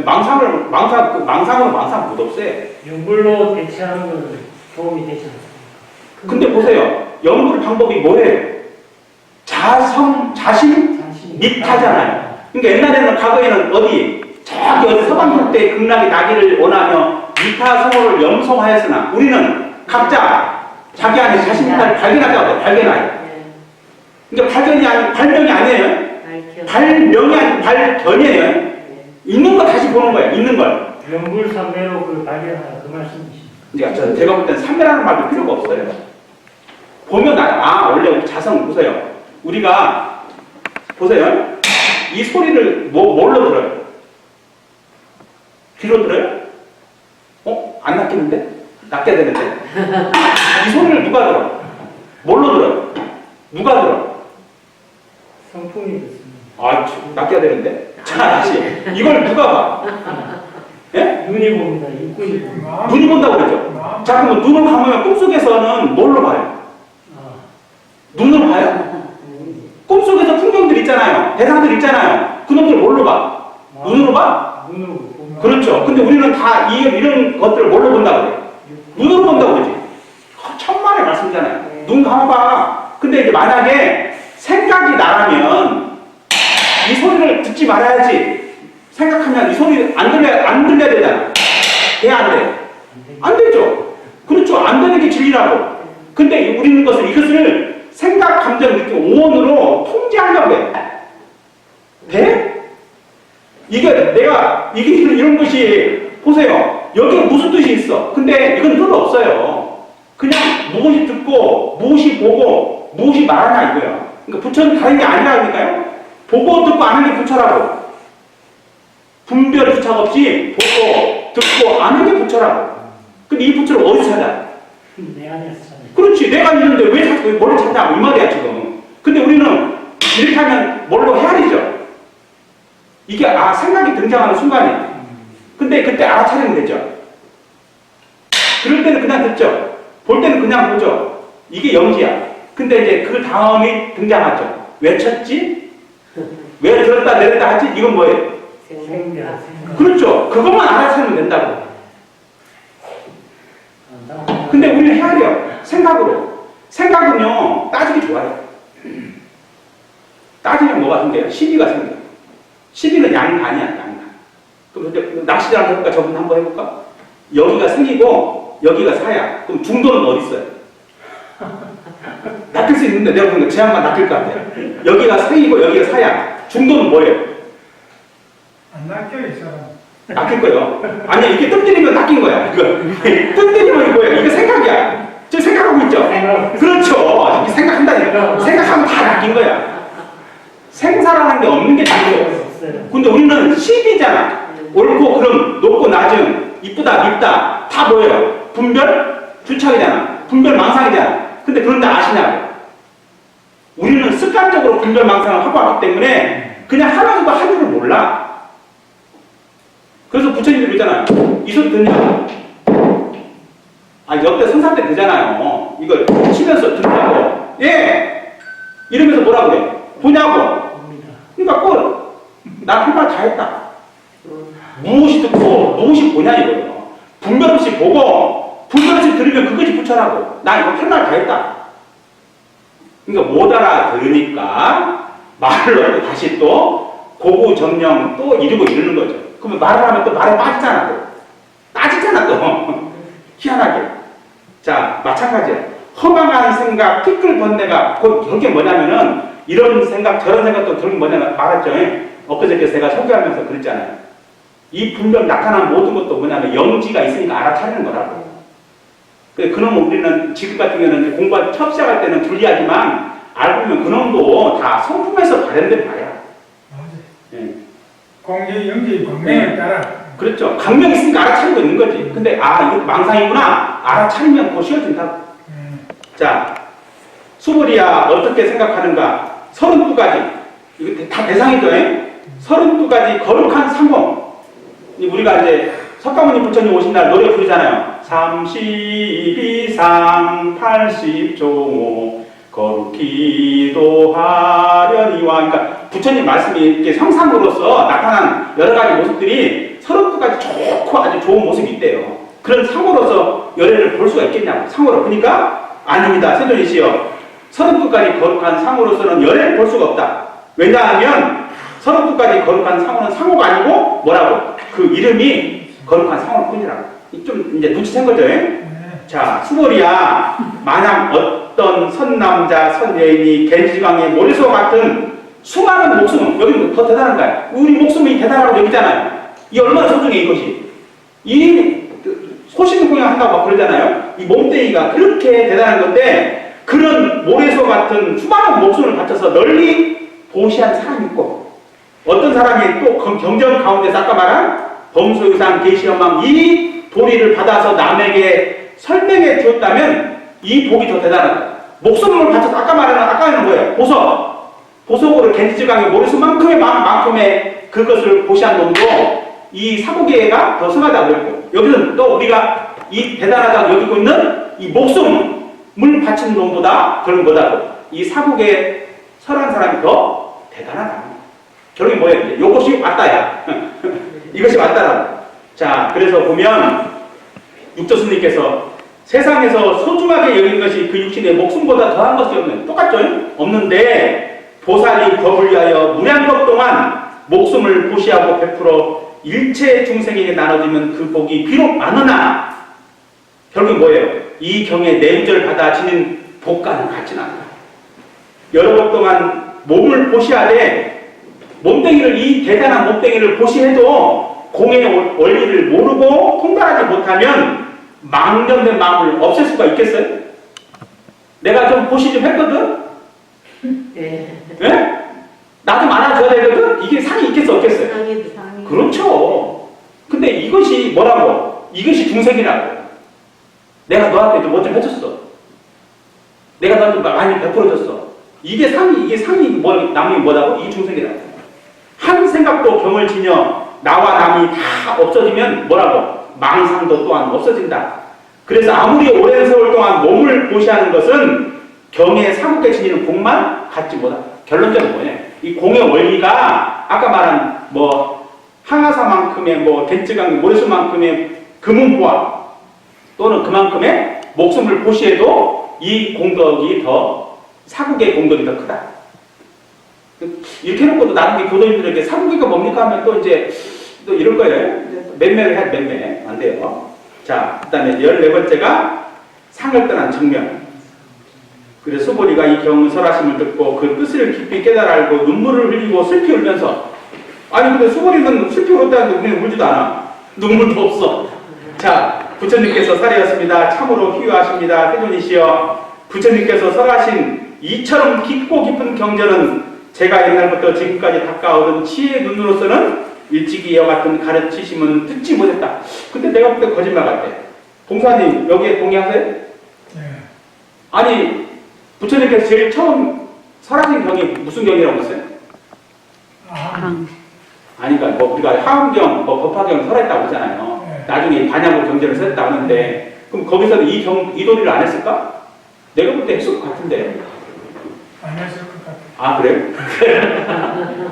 B: 망상으로 망상 못 없애.
D: 연불로 대체하는 건 도움이 되지 않습니까?
B: 근데 보세요. 연불 방법이 뭐예요? 자신 밑하잖아요. 그러니까 옛날에는, 과거에는 저기 서방국대 극락이 나기를 원하며 미타 성호를 염송하였으나 우리는 각자 자기 안에 자신 밑타를 발견하자고 발견해요. 그러니까 발명이 아니에요. 발명이 아니고 발견이에요. 있는 거 다시 보는 거예요. 있는 걸.
D: 연불삼매로 발견하라 그 말씀이십니까?
B: 그러니까 제가 볼 때는 삼매라는 말도 필요가 없어요. 보면 원래 자성 보세요. 우리가 보세요. 이 소리를 뭘로 들어요? 귀로 들어요? 안 낚이는데? 낚여야 되는데? 이 소리를 누가 들어? 뭘로 들어요? 누가 들어?
D: 성품이 됐습니다.
B: 낚여야 되는데? 자, 다시. 이걸 누가 봐? 예?
D: 눈이 봅니다. 입구이 봅니다.
B: 눈이 본다고 그러죠? 자, 그러면 눈을 감으면 꿈속에서는 뭘로 봐요? 눈으로 봐요? 꿈속에서 풍경들 있잖아요. 대상들 있잖아요. 그놈들 뭘로 봐? 눈으로 봐?
D: 눈으로 봅니다.
B: 그렇죠. 근데 우리는 다 이런 것들을 뭘로 본다고 그래요? 만약에 생각이 나라면 이 소리를 듣지 말아야지 생각하면 이 소리 안 들려야 되잖아. 돼, 안 돼? 안 되죠. 그렇죠. 안 되는 게 진리라고. 근데 우리는 이것을 생각, 감정, 느낌, 오원으로 통제하려고 해. 돼? 이게 이런 것이, 보세요. 여기 무슨 뜻이 있어. 근데 이건 뜻 없어요. 그냥 무엇이 듣고, 무엇이 보고, 무엇이 말하냐 이거야. 그러니까 부처는 다른 게 아니라니까요. 보고 듣고 아는 게 부처라고. 분별 부착 없이 보고 듣고 아는 게 부처라고. 근데 이 부처를 어디서 찾아?
D: 내 안에서 찾아요.
B: 그렇지. 내가 있는데 왜 뭐를 찾냐고 이 말이야 지금. 근데 우리는 이렇게 하면 뭘로 헤아리죠. 이게 생각이 등장하는 순간이에요. 근데 그때 알아차리면 되죠. 들을 때는 그냥 듣죠. 볼 때는 그냥 보죠. 이게 영지야. 근데 이제 그 다음이 등장하죠. 왜 쳤지? 왜 들었다 내렸다 하지? 이건 뭐예요?
D: 생각.
B: 그렇죠. 그것만 알아차리면 된다고. 근데 우리는 헤아려. 생각으로. 생각은요, 따지기 좋아요. 따지면 뭐가 생겨요? 시비가 생겨요. 시비는 양반이야, 양반. 그럼 근데 낚시를 해볼까? 저분 한번 해볼까? 여기가 생기고, 여기가 사야. 그럼 중도는 어디 있어요? 낚일 수 있는데 내가 보니까 제 양반 낚일 것 같아요. 여기가 생이고, 여기가 사야. 중도는 뭐예요?
A: 안 낚여, 이 사람.
B: 낚일 거예요. 아니, 이게 뜸들이면 낚인 거야. 이거. 뜸들이면 이거야. 이거 생각이야. 지금 생각하고 있죠? 그렇죠. 이렇게 생각한다니까. 생각하면 다 낚인 거야. 생사라는 게 없는 게 중요해요. 근데 우리는 시비잖아. 옳고 그름, 높고 낮음, 이쁘다, 밉다. 다 뭐예요? 분별? 주착이잖아. 분별 망상이잖아. 근데 그런데 아시냐고. 우리는 습관적으로 분별 망상을 하고 왔기 때문에 그냥 하면서도 할 줄을 몰라. 그래서 부처님들 있잖아요. 이 소리 듣냐고. 옆에 선사때 되잖아요. 이걸 치면서 듣냐고. 예! 이러면서 뭐라고 그래? 보냐고. 그러니까 난 할 말 다 했다. 무엇이 듣고 무엇이 보냐 이거예요. 분별 없이 보고 분별 없이 들으면 그것이 부처라고. 나 이거 할 말 다 했다. 그러니까 못 알아들으니까 말을 넣고 다시 또 고구정령 또 이러는 거죠. 그러면 말을 하면 또 말에 빠지잖아 또. 따지잖아 또. 희한하게. 자, 마찬가지야. 허망한 생각, 티끌 번뇌가 그게 뭐냐면은 이런 생각 저런 생각도 들은 뭐냐면 말했죠. 엊그저께 제가 설교하면서 그랬잖아요. 이 분별 나타난 모든 것도 뭐냐면 영지가 있으니까 알아차리는 거라고. 그놈 우리는 지금 같은 경우는 공부 처음 시작할 때는 불리하지만 알고 보면 그놈도 다 성품에서 발현된 바야.
A: 맞아요.
B: 예.
A: 공기, 영지, 광명에 따라.
B: 그렇죠. 강명이 있으니까 알아차리고 있는 거지. 근데 이거 망상이구나. 알아차리면 더 쉬워진다고. 자, 수불이야 어떻게 생각하는가? 32가지. 이거 다 대상이죠. 32가지 거룩한 상공. 우리가 이제 석가모니 부처님 오신 날 노래 부르잖아요. 32상 80종 거룩히 도하려니와. 그러니까 부처님 말씀이 이렇게 형상으로서 나타난 여러 가지 모습들이 32가지 좋고 아주 좋은 모습이 있대요. 그런 상으로서 열애를 볼 수가 있겠냐고. 상으로. 그러니까 아닙니다. 세존이시여. 32가지 거룩한 상으로서는 열애를 볼 수가 없다. 왜냐하면 32가지 거룩한 상호는 상호가 아니고 뭐라고? 그 이름이 거룩한 상호일 뿐이라고. 좀 이제 눈치챈 거죠. 자, 수월이야. 만약 어떤 선남자, 선여인이 겐지강의 모래소 같은 수많은 목숨, 여기는 더 대단한 거야. 우리 목숨이 대단하고 여기잖아요. 이 얼마나 소중해 이것이. 이 소신공양 한다고 막 그러잖아요. 이 몸뚱이가 그렇게 대단한 건데 그런 모래소 같은 수많은 목숨을 바쳐서 널리 보시한 사람이 있고 어떤 사람이 또 경전 가운데서 아까 말한 범소유상 계시현망 이 도리를 받아서 남에게 설명해 주었다면 이 복이 더 대단하다. 목숨을 바쳐서 아까는 뭐예요? 보석으로 겐지강의 모래소만큼의 그것을 보시한 놈도 이 사고계가 더 승하다고 그랬고 여기는 또 우리가 이 대단하다고 여기고 있는 이 목숨을 바친 놈보다 그런 거다고 이 사고계에 설한 사람이 더 대단하다. 결국이 뭐예요? 이것이 맞다야. 이것이 맞다라고. 자, 그래서 보면 육조스님께서 세상에서 소중하게 여기는 것이 그 육신의 목숨보다 더한 것이 없는 똑같죠? 없는데 보살이 법을 위하여 무량겁 동안 목숨을 보시하고 베풀어 일체 중생에게 나눠지면 그 복이 비록 많으나 결국 뭐예요? 이 경에 내구절 받아 지는 복과는 같지는 않아요. 여러 법 동안 몸을 보시하되 몸뚱이를 이 대단한 몸뚱이를 보시해도 공의 원리를 모르고 통달하지 못하면 망념된 마음을 없앨 수가 있겠어요? 내가 좀 보시 좀 했거든?
C: 예.
B: 예? 나 좀 알아줘야 되거든? 이게 상이 있겠어 없겠어요?
C: 상이.
B: 그렇죠. 근데 이것이 뭐라고? 이것이 중생이라고. 내가 너한테 뭐 좀 해줬어. 내가 너한테 많이 베풀어줬어. 이게 상이 뭐, 남이 뭐라고? 이게 중생이라고. 한 생각도 경을 지녀 나와 남이 다 없어지면 뭐라고? 망상도 또한 없어진다. 그래서 아무리 오랜 세월 동안 몸을 보시하는 것은 경에 사국에 지니는 공만 갖지 못한다. 결론적으로 뭐냐? 이 공의 원리가 아까 말한 뭐 항아사만큼의 뭐 겐츠강 모래수만큼의 금은보화 또는 그만큼의 목숨을 보시해도 이 공덕이 더 사국의 공덕이 더 크다. 이렇게 해놓고도 나중에 교도님들에게 사국이가 뭡니까 하면 또 이제 또 이럴 거예요. 맴매를 해, 맴매. 안 돼요. 자, 그 다음에 14번째가 상을 떠난 정면. 그래서 수보리가 이 경은 설하심을 듣고 그 뜻을 깊이 깨달아 알고 눈물을 흘리고 슬피 울면서 아니 근데 수보리는 슬피 울었다는데 우리는 울지도 않아. 눈물도 없어. 자, 부처님께서 살이었습니다. 참으로 희유하십니다. 세존이시여 부처님께서 설하신 이처럼 깊고 깊은 경전은 제가 옛날부터 지금까지 닦아오던 치의 눈으로서는 일찍이 이와 같은 가르치심은 듣지 못했다. 근데 내가 볼 때 거짓말 같아. 봉사님 여기에 동의하세요?
A: 네.
B: 아니 부처님께서 제일 처음 설하신 경이 무슨 경이라고 했어요? 아니 그러니까 뭐 우리가 하음경, 뭐 법화경 설했다고 하잖아요.
A: 네.
B: 나중에 반야고 경전을 썼다고 하는데 그럼 거기서는 이 도리를 안 했을까? 내가 볼 때 했을 것 같은데.
A: 안 했을 것 같아요.
B: 아 그래요?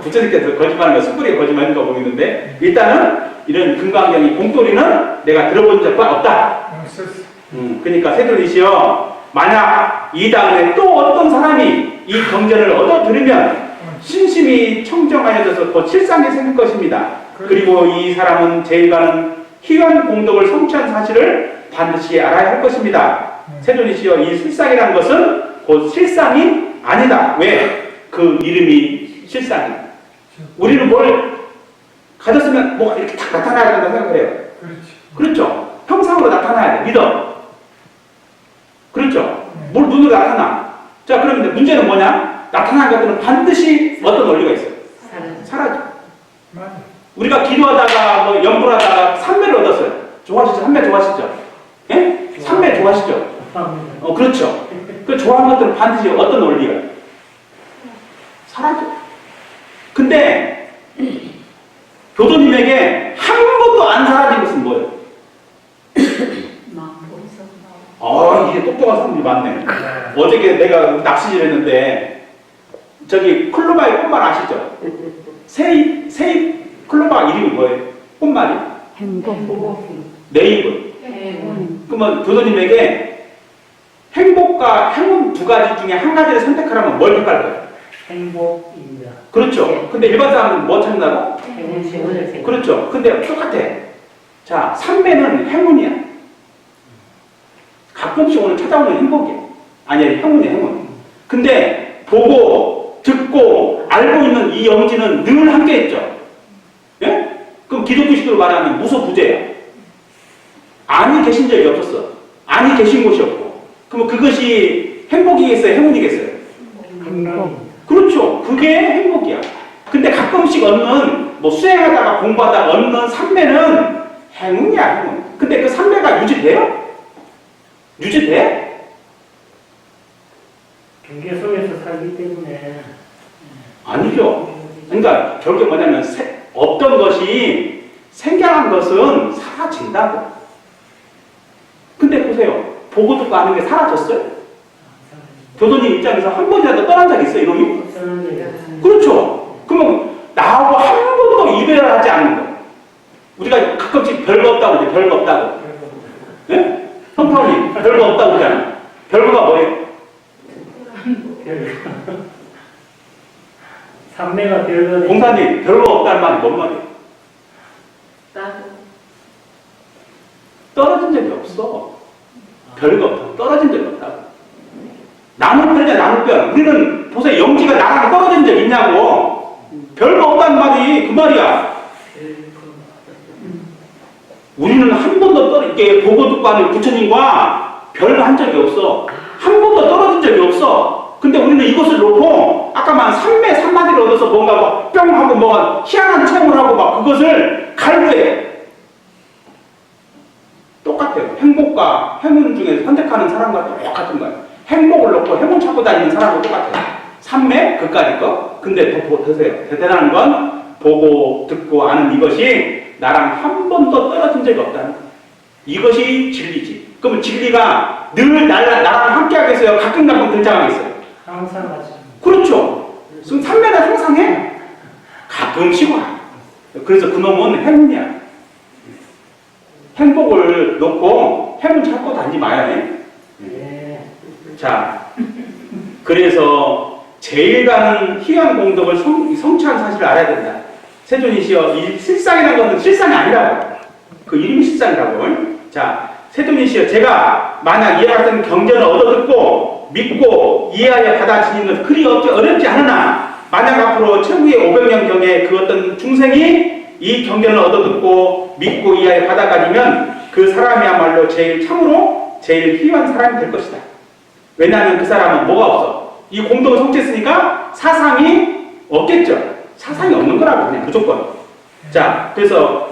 B: 부처님께서 거짓말하는 거 스프리가 거짓말인 거 보이는데 일단은 이런 금강경이 공도리는 내가 들어본 적과 없다.
A: 없었어.
B: 그러니까 세존이시여 만약 이 다음에 또 어떤 사람이 이 경전을 얻어 들으면 신심이 청정하여져서 곧 실상이 생길 것입니다. 그리고 이 사람은 제일가는 희귀한 공덕을 성취한 사실을 반드시 알아야 할 것입니다. 세존이시여 이 실상이란 것은 곧 실상이 아니다. 왜? 그 이름이 실상이. 우리는 뭘 가졌으면 뭐가 이렇게 딱 나타나야 된다고 생각을 해요. 그렇죠. 형상으로 나타나야 돼. 믿어. 그렇죠. 뭘 눈으로 나타나. 자, 그러면 문제는 뭐냐? 나타난 것들은 반드시 어떤 원리가 있어요. 사라져.
A: 맞아.
B: 우리가 기도하다가 뭐 연불하다가 삼매를 얻었어요. 좋아하시죠? 삼매 좋아하시죠? 예? 삼매 좋아하시죠? 그렇죠. 그 좋아하는 것들은 반드시 어떤 원리가 사라져. 근데 교도님에게 한 번도 안 사라진 것은 뭐예요? 이게 똑똑한 사람들이 많네. 어저께 내가 낚시질 했는데 저기 클로바의 꽃말 아시죠? 세입 클로바 이름이 뭐예요? 꽃말이? 네이브. 그러면 교도님에게 행복과 행운 두 가지 중에 한 가지를 선택하라면 뭘 택할 거예요?
D: 행복입니다.
B: 그렇죠. 근데 일반 사람은 뭐 찾는다고?
C: 행운을
B: 그렇죠. 근데 똑같아. 자, 삼매는 행운이야. 가끔씩 오늘 찾아오는 행복이야. 아니야, 행운이야, 행운. 근데 보고, 듣고, 알고 있는 이 영지는 늘 함께 있죠. 예? 그럼 기독교식으로 말하면 무소부재야. 아니 계신 적이 없었어. 아니 계신 곳이 없고. 그럼 그것이 행복이겠어요? 행운이겠어요? 그렇죠. 그게 행복이야. 근데 가끔씩 얻는, 뭐 수행하다가 공부하다가 얻는 삼매는 행운이야, 행운. 근데 그 삼매가 유지돼요? 유지돼?
D: 경계 속에서 살기 때문에
B: 아니죠. 그러니까 결국 뭐냐면 없던 것이 생겨난 것은 사라진다고. 근데 보세요. 보고 듣고 아는 게 사라졌어요? 교도님 입장에서 한 번이라도 떠난 적 있어요, 이놈이? 그렇죠. 그러면 나하고 한 번도 이별을 하지 않는 거. 우리가 가끔씩 별거 없다고 그러죠. 별거 없다고. 예? 성파울이 별거 없다고 그러잖아요. 별거가 뭐예요?
D: 삼매가 별거
B: 공사님, 별거 없다는 말이 뭔 말이에요?
C: 나도.
B: 떨어진 적이 없어. 별거 없다. 떨어진 적이 없다고. 나무 편이야, 나무 편. 우리는 보세요. 영지가 나랑 떨어진 적 있냐고. 별거 없다는 말이 그 말이야. 우리는 한 번도 이렇게 보고 듣고 하는 부처님과 별거 한 적이 없어. 한 번도 떨어진 적이 없어. 근데 우리는 이것을 놓고 아까 막 삼마디를 얻어서 뭔가 막 뿅 하고 뭐가 희한한 체험을 하고 막 그것을 갈구해. 똑같아요. 행복과 행운 중에 선택하는 사람과 똑같은 거예요. 행복을 놓고 행운 찾고 다니는 사람과 똑같아요. 삼매 그까짓 거. 근데 더 보세요. 대단한 건 보고 듣고 아는 이것이 나랑 한 번도 떨어진 적이 없다는 거예요. 이것이 진리지. 그러면 진리가 늘 나랑 함께 하겠어요? 가끔 등장하겠어요?
D: 항상 하죠.
B: 그렇죠. 그럼 삼매는 항상 해. 가끔씩 와. 그래서 그놈은 행운이야. 행복을 놓고 행운 찾고 다니지 마야 해.
D: 네.
B: 자, 그래서 제일 가는 희귀한 공덕을 성취한 사실을 알아야 된다. 세존이시여, 이 실상이라는 것은 실상이 아니라고. 그 이름이 실상이라고. 자, 세존이시여, 제가 만약 이와 같은 경전을 얻어듣고 믿고 이해하여 받아들이는 것은 그리 어렵지 않으나 만약 앞으로 최후의 500년 경에 그 어떤 중생이 이 경전을 얻어듣고 믿고 이해하여 받아가지면 그 사람이야말로 참으로 제일 희귀한 사람이 될 것이다. 왜냐하면 그 사람은 뭐가 없어? 이 공덕을 성취했으니까 사상이 없겠죠. 사상이 없는 거라고 그냥 무조건. 자, 그래서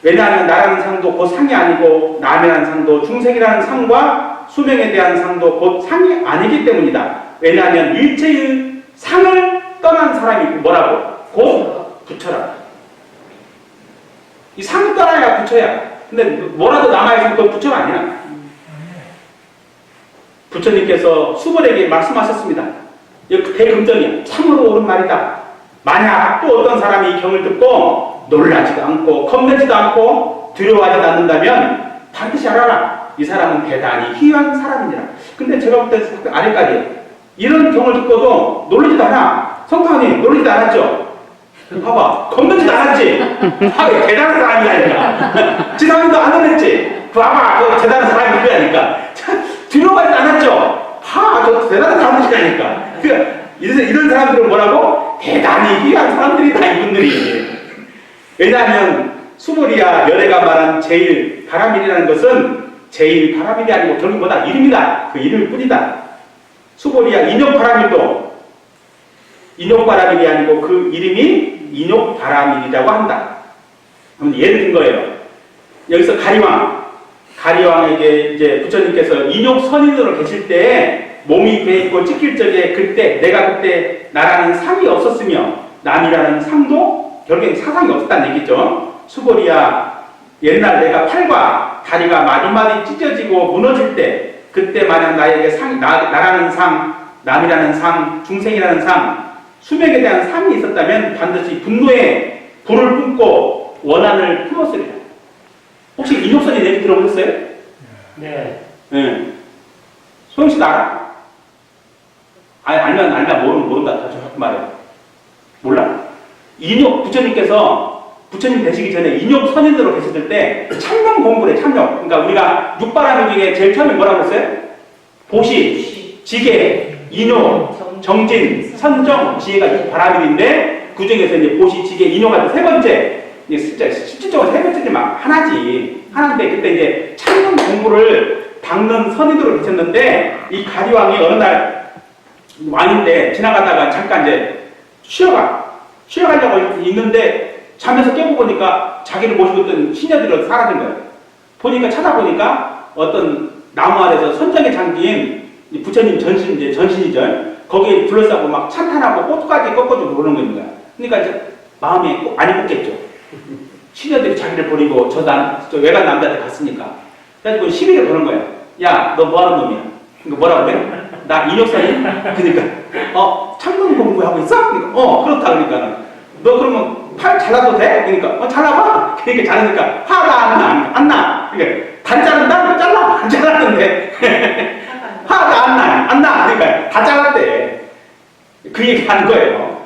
B: 왜냐하면 나라는 상도 곧 상이 아니고 남이라는 상도 중생이라는 상과 수명에 대한 상도 곧 상이 아니기 때문이다. 왜냐하면 일체의 상을 떠난 사람이 있고 뭐라고? 곧 부처라. 이 상을 떠나야 부처야. 근데 뭐라도 남아있으면 그건 부처가 아니야. 부처님께서 수벌에게 말씀하셨습니다. 이거 대금정이야. 참으로 옳은 말이다. 만약 또 어떤 사람이 이 경을 듣고 놀라지도 않고 겁내지도 않고 두려워하지 않는다면 반드시 알아라. 이 사람은 대단히 희귀한 사람이니라. 근데 제가 볼 때 아래까지 이런 경을 듣고도 놀라지도 않아. 성탄이 놀라지도 않았죠? 봐봐. 겁내지도 않았지? 대단한 사람이라니까. 지상도 안 놀랬지? 봐봐. 그 대단한 사람이 그러니까. 두려워하지 않았죠? 저 대단한 사람들이라니까. 이런 사람들은 뭐라고? 대단히 귀한 사람들이다, 이분들이. 왜냐하면 수불이야 열애가 말한 제일 바람일이라는 것은 제일 바람일이 아니고 결국 뭐다? 이름이다. 그 이름일 뿐이다. 수불이야 인욕바람일도 인욕바람일이 아니고 그 이름이 인욕바람일이라고 한다. 그럼 예를 든 거예요. 여기서 가리왕에게 이제 부처님께서 인욕선인으로 계실 때 몸이 베있고 찢길 적에 그때 내가 그때 나라는 상이 없었으며 남이라는 상도 결국엔 사상이 없었다는 얘기죠. 수보리야 옛날 내가 팔과 다리가 마디마디 찢어지고 무너질 때 그때 만약 나에게 나라는 상, 남이라는 상, 중생이라는 상, 수명에 대한 상이 있었다면 반드시 분노에 불을 뿜고 원한을 품었으리라. 혹시 인욕선이 얘기 들어보셨어요?
D: 네.
B: 네. 소영씨도 알아? 알면 모른다. 다시 말해. 몰라? 부처님 되시기 전에 인욕 선인으로 계셨을 때 참명 공부래, 참명. 그러니까 우리가 육바라밀 중에 제일 처음에 뭐라고 했어요? 보시, 지계, 인욕, 정진, 선정, 지혜가 바라밀인데 그 중에서 이제 보시, 지계, 인욕가 세 번째. 실질적으로 세 번째지만 하나인데 그때 이제 참명 공부를 닦는 선인으로 계셨는데 이 가리왕이 어느 날 왕인데 지나가다가 잠깐 이제 쉬어가려고 있는데 잠에서 깨고 보니까 자기를 모시고 있던 시녀들이 사라진 거예요. 찾아보니까 어떤 나무 아래서 선정에 잠긴 부처님 전신이죠. 거기에 둘러싸고 막 찬탄하고 꽃까지 꺾어주고 그러는 겁니다. 그러니까 이제 마음이 안 입었겠죠. 시녀들이 자기를 버리고 저 외간 남자한테 갔으니까. 그래가지고 시비를 거는 거예요. 야, 너 뭐하는 놈이야? 그러니까 뭐라고 그래? 나 인욕선이? 그러니까 참금 공부하고 있어? 그러니까 그렇다. 그러니까 너 그러면 팔 잘라도 돼? 그러니까 잘라봐. 그러니까 자르니까 화가 안 나. 그러니까 단 자른다? 잘라. 안 잘랐는데 화가 안 나. 그러니까 다 잘랐대. 그 얘기 하는 거예요.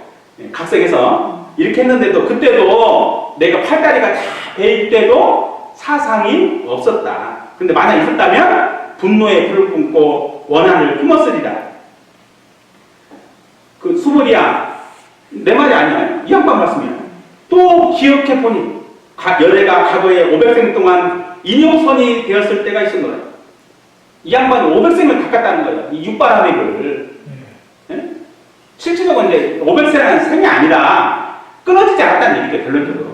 B: 각성해서 이렇게 했는데도 그때도 내가 팔다리가 다 베일 때도 사상이 없었다. 근데 만약 있었다면 분노의 불을 뿜고 원한을 품었으리라. 그 수모리야, 내 말이 아니야. 이 양반 말씀이야. 또 기억해보니 열애가 과거에 500생 동안 인용선이 되었을 때가 있은 거야. 이 양반이 500생을 닦았다는 거야. 이 육바라밀을. 네? 실질적으로 이제 500세라는 생이 아니라 끊어지지 않았다는 얘기죠, 결론적으로.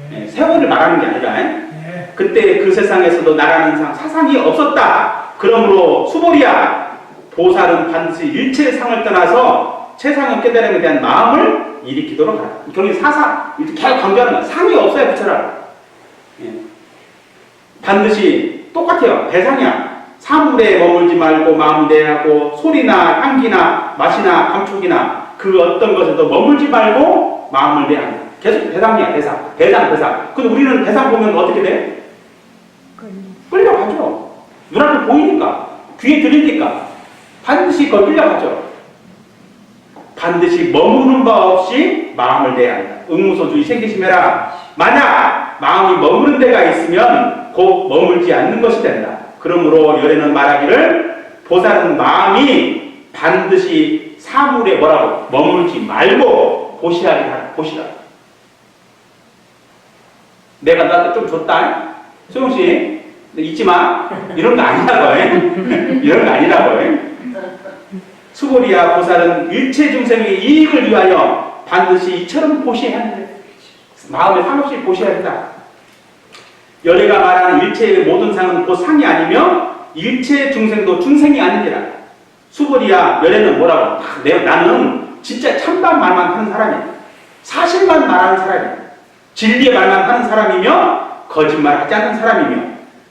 B: 네. 세월을 말하는 게 아니라.
A: 네.
B: 그때 그 세상에서도 나라는 사상이 없었다. 그러므로 수보리야, 보살은 반드시 일체의 상을 떠나서 최상의 깨달음에 대한 마음을 일으키도록 하라. 결국 사상, 이렇게 계속 강조하는 거야. 상이 없어야 그쳐라. 예. 반드시 똑같아요. 대상이야. 사물에 머물지 말고 마음 내하고 소리나 향기나 맛이나 감촉이나 그 어떤 것에도 머물지 말고 마음을 내야 한다. 계속 대상이야. 대상. 근데 우리는 대상 보면 어떻게 돼? 끌려가죠. 눈앞에 보이니까, 귀에 들리니까 반드시 그걸 끌려가죠. 반드시 머무는 바 없이 마음을 내야 한다. 응무소주의 생기심해라. 만약 마음이 머무는 데가 있으면 곧 머물지 않는 것이 된다. 그러므로 열애는 말하기를 보살은 마음이 반드시 사물에 뭐라고 머물지 말고 보시하게 하라. 보시라. 내가 나한테 좀 줬다. 소영씨 잊지 마. 이런 거 아니라고 해. 이런 거 아니라고 해. 수고리야 보살은 일체 중생의 이익을 위하여 반드시 이처럼 보시해야 한다. 마음에 상없이 보셔야 한다. 열애가 말하는 일체의 모든 상은 곧 상이 아니며 일체 중생도 중생이 아니니라. 수고리야 열애는 뭐라고? 나는 진짜 참담 말만 하는 사람이야. 사실만 말하는 사람이야. 진리의 말만 하는 사람이며 거짓말하지 않는 사람이며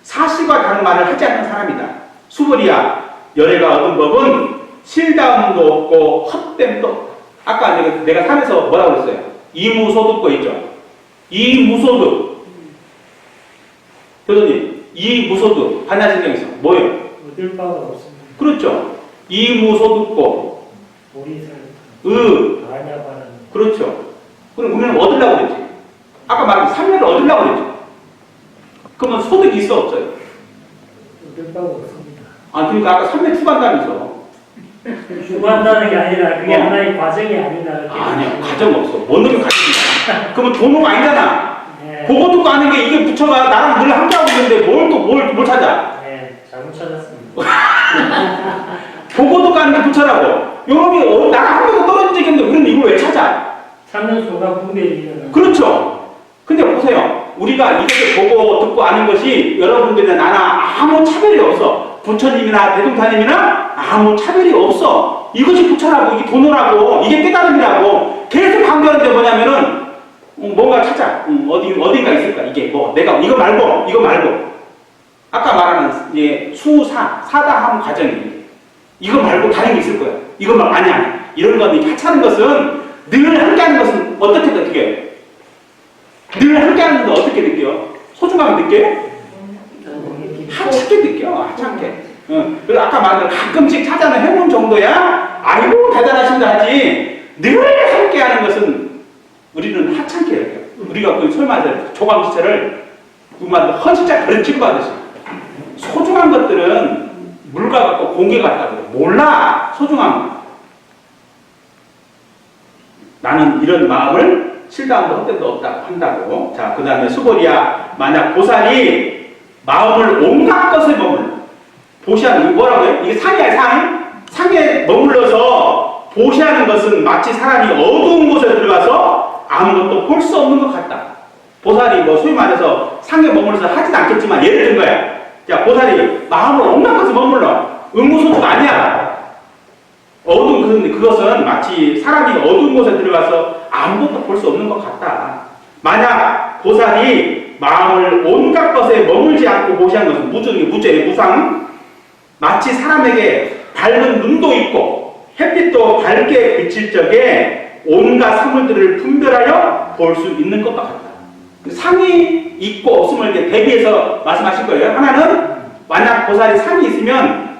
B: 사실과 다른 말을 하지 않는 사람이다. 수고리야 열애가 얻은 법은 실다움도 없고 헛됨도 없다. 아까 내가 산에서 뭐라고 그랬어요? 이무소득거 있죠? 이무소득. 교수님, 이무소득 반야신경에서 뭐예요?
D: 얻을 바가 없습니다.
B: 그렇죠. 이무소득거
D: 오리살 반야바라는.
B: 그렇죠. 그럼 우리는 얻으려고 그랬지. 아까 말한 3년을 얻으려고 그랬지. 그러면 소득이 있어 없어요?
D: 얻을 바가 없습니다.
B: 아 그러니까 아까 3년 추구한다면서.
D: 추구한다는 게 아니라 그게 하나의 과정이 아니다.
B: 아니야, 과정 없어. 뭔 놈이 과정이야. 그러면 돈은 아니잖아.
D: 네.
B: 보고 듣고 아는 게 이게 부처가 나랑 늘 함께하고 있는데 뭘 찾아?
D: 네, 잘못 찾았습니다.
B: 보고 듣고 아는 게 부처라고. 요놈이 나랑 한 번도 떨어진 적이 없는데 우리는 이걸 왜 찾아?
D: 찾는 순간 분별이 일어나.
B: 그렇죠. 근데 보세요. 우리가 이것을 보고 듣고 아는 것이 여러분들이나 나나 아무 차별이 없어. 부처님이나 대종사님이나 아무 차별이 없어. 이것이 부처라고, 이게 도노라고, 이게 깨달음이라고 계속 강조하는데 뭐냐면은 뭔가 찾아. 어딘가 있을까? 이게 뭐 내가 이거 말고 아까 말하는 이제 사다함 과정이 이거 말고 다른 게 있을 거야. 이거 말 아니야. 이런 거는 하찮은 것은 늘 함께하는 것은 어떻게 느껴요? 늘 함께하는 건 어떻게 느껴요? 소중함을 느껴요? 하찮게 느껴. 하찮게. 그래서 아까 말한 가끔씩 찾아는 해본 정도야 아이고 대단하신다 하지 늘 함께하는 것은 우리는 하찮게 여겨요. 우리가 그 설마 조광시체를 누구만 헌신자 그런 취급하듯이 소중한 것들은 물과 같고 공기 같다고 몰라. 소중한 거. 나는 이런 마음을 실감도 헛됨도 없다고 한다고. 자, 그 다음에 수고리야 만약 보살이 마음을 온갖 것에 머물러 보시하는 뭐라고 해요? 이게 상이야. 상에 머물러서 보시하는 것은 마치 사람이 어두운 곳에 들어가서 아무것도 볼 수 없는 것 같다. 보살이 뭐 소위 말해서 상에 머물러서 하진 않겠지만 예를 든 거야. 자, 보살이 마음을 온갖 것에 머물러. 응무소득 아니야. 그것은 마치 사람이 어두운 곳에 들어가서 아무것도 볼 수 없는 것 같다. 만약 보살이 마음을 온갖 것에 머물지 않고 보시하는 것은 무상. 마치 사람에게 밝은 눈도 있고 햇빛도 밝게 비칠 적에 온갖 사물들을 분별하여 볼 수 있는 것과 같다. 상이 있고 없음을 이제 대비해서 말씀하실 거예요. 하나는 만약 보살이 상이 있으면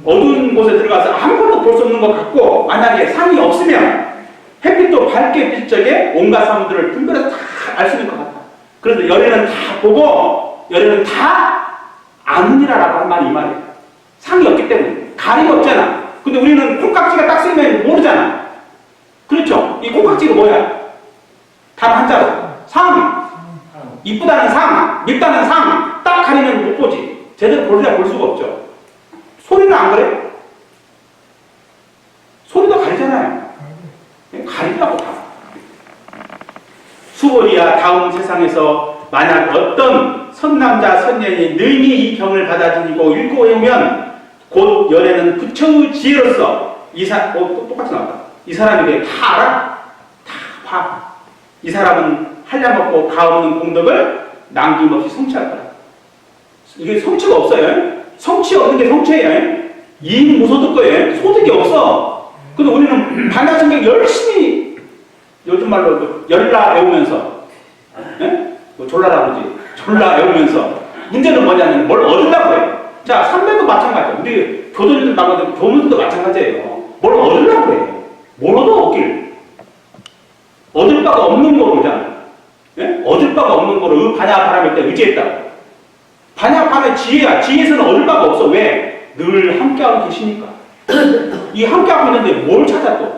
B: 어두운 곳에 들어가서 아무것도 볼 수 없는 것 같고 만약에 상이 없으면 햇빛도 밝게 빛 적에 온갖 사물들을 분별해서 다 알 수 있는 것 같다. 그래서 열애는 다 보고 열애는 다 아느니라라고 한 말이 이 말이에요. 상이 없기 때문에. 가림이 없잖아. 근데 우리는 콩깍지가 딱 쓰이면 모르잖아. 그렇죠? 이 콩깍지가 뭐야? 단 한자로. 상. 이쁘다는 상, 밉다는 상. 딱 가리면 못 보지. 제대로 볼 수가 없죠. 소리는 안 그래? 소리도 가리잖아요. 가리더라고 다. 수월이야 다음 세상에서 만약 어떤 선남자 선녀인이 능히 이 경을 받아들이고 읽고 외우면 곧 열애는 부처의 지혜로서 똑같이 나왔다. 이 사람에게 다 알아? 다 봐. 이 사람은 한량없고 가없는 공덕을 남김없이 성취할 거야. 이게 성취가 없어요. 성취 없는 게 성취예요. 이익 무소득 거예요. 소득이 없어. 근데 우리는 반야신경 열심히 요즘 말로 열라 외우면서 졸라라 그러지. 졸라 외우면서 문제는 뭐냐면 뭘 얻으려고 해요. 자, 삼매도 마찬가지예요. 우리 교도님들 나가도 교무들도 마찬가지예요. 뭘 얻으려고 해요. 뭘 얻길. 얻을 바가 없는 거로 오잖아요. 얻을 바가 없는 거로 반야바람일 때 의지했다고. 반야바람의 지혜야. 지혜에서는 얻을 바가 없어. 왜? 늘 함께하고 계시니까. 이 함께하고 있는데 뭘 찾아 또?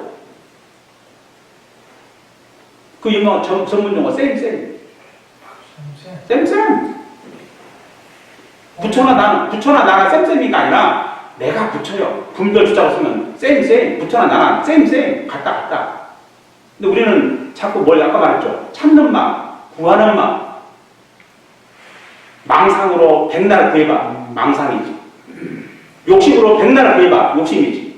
B: 그 유명한 전문 용어 쌤. 부처나 나나 쌤이가 아니라 내가 부처요. 분별 주자고 쓰면 쌤. 부처나 나나 쌤. 같다. 근데 우리는 자꾸 뭘 아까 말했죠. 찾는 마음, 구하는 마음. 망상으로 백날 구해봐. 망상이지. 욕심으로 백날 구해봐. 욕심이지.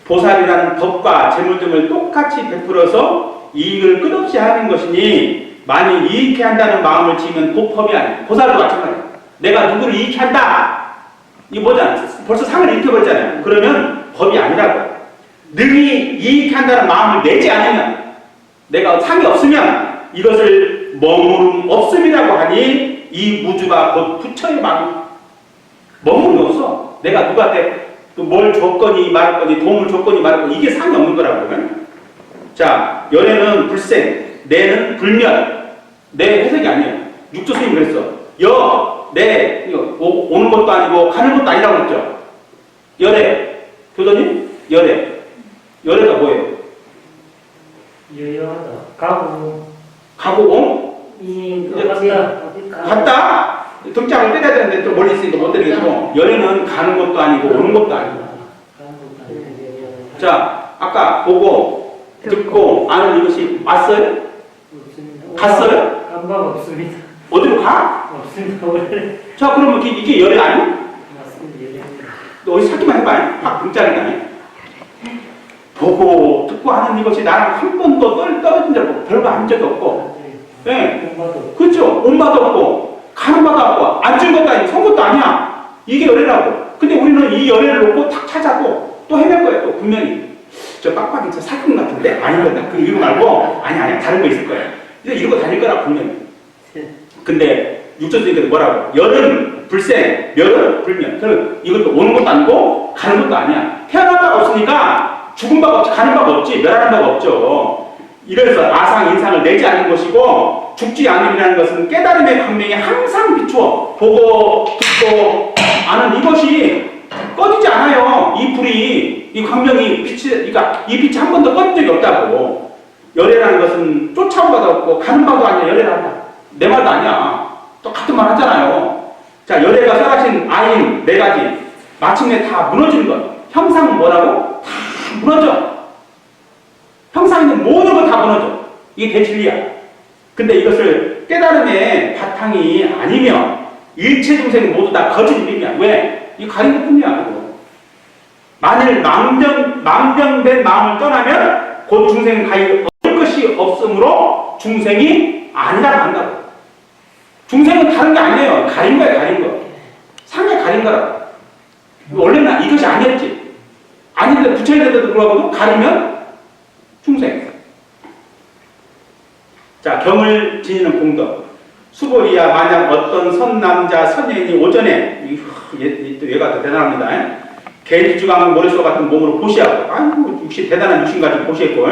B: 보살이라는 법과 재물 등을 똑같이 베풀어서 이익을 끝없이 하는 것이니 많이 이익해 한다는 마음을 지으면 법이 아니야. 보살도 마찬가지야. 내가 누구를 이익해 한다. 이거 뭐잖아. 벌써 상을 일으켜버렸잖아요. 그러면 법이 아니라고. 능히 이익해 한다는 마음을 내지 않으면 내가 상이 없으면 이것을 머무름 없음이라고 하니 이 무주가 곧 부처의 마음. 머무름이 없어. 내가 누구한테 뭘 줬거니 말았거니 도움을 줬거니 말았거니 이게 상이 없는 거라고요. 자, 열애는 불생, 내는 불멸. 내 해석이 아니에요. 육조 스님이 그랬어. 내 오는 것도 아니고 가는 것도 아니라고 그랬죠. 열애. 교도님? 열애가 뭐예요?
D: 여여하다. 가고
B: 옹? 갔다? 등짝을 때려야 되는데 좀 멀리 있으니까 못 때리겠고 열애는 가는 것도 아니고 오는 것도 아니고. 자, 아까 보고 듣고 아는 이것이 왔어요? 갔어요?
D: 간 방 없습니다.
B: 어디로 가?
D: 없습니다. 원래
B: 자, 그러면 이게 열애 아니야?
D: 맞습니다.
B: 너 어디 찾기만 해봐요. 확 등짝이다니. 보고 듣고 하는 이것이 나랑 한 번도 떨어진 적 없고 별거 한 적이 없고. 네. 그렇죠. 온 바도 없고 가는 바도 없고 안 준 것도 아니고 선 것도 아니야. 이게 열애라고. 근데 우리는 이 열애를 놓고 탁 찾아고 또 헤맬 거예요. 또 분명히. 저 빡빡이 저 사건 같은데 아니거든. 그 이거 말고 아니 다른 거 있을 거예요. 이제 이러고 다닐 거라 분명히. 근데 육조스님께서 뭐라고? 열은 불생, 멸은 불멸. 그럼 이것도 오는 것도 아니고 가는 것도 아니야. 태어난 바가 없으니까 죽은 바가 없지, 가는 바가 없지, 멸하는 바가 없죠. 이래서 아상, 인상을 내지 않는 것이고 죽지 않음이라는 것은 깨달음의 광명이 항상 비추어 보고 듣고 아는 이것이 꺼지지 않아요. 이 불이, 이 광명이 그러니까 이 빛이 한 번도 꺼진 적이 없다고. 열애라는 것은 쫓아온 바도 없고 가는 바도 아니야. 열애란다. 내 말도 아니야. 똑같은 말 하잖아요. 자, 열애가 써가신 아인 네 가지 마침내 다 무너지는 것. 형상은 뭐라고? 다 무너져. 형상 있는 모든 거 다 무너져. 이게 대진리야. 근데 이것을 깨달음의 바탕이 아니면 일체 증생이 모두 다 거짓 일이야. 왜? 이 가린 것뿐이야. 만일 망병된 마음을 떠나면 곧 중생은 가히 얻을 것이 없으므로 중생이 아니라고 한다고. 중생은 다른 게 아니에요. 가린 거야, 가린 거. 상에 가린 거라고. 원래는 이것이 아니었지. 아닌데 부처에 대해서도 불구하고 가리면 중생. 자, 경을 지니는 공덕. 수보리야 만약 어떤 선남자 선녀인이 오전에 얘가 더 대단합니다. 겐지주강을 모래소 같은 몸으로 보시하고, 아이고 육신 대단한 육신 가지고 보시했고,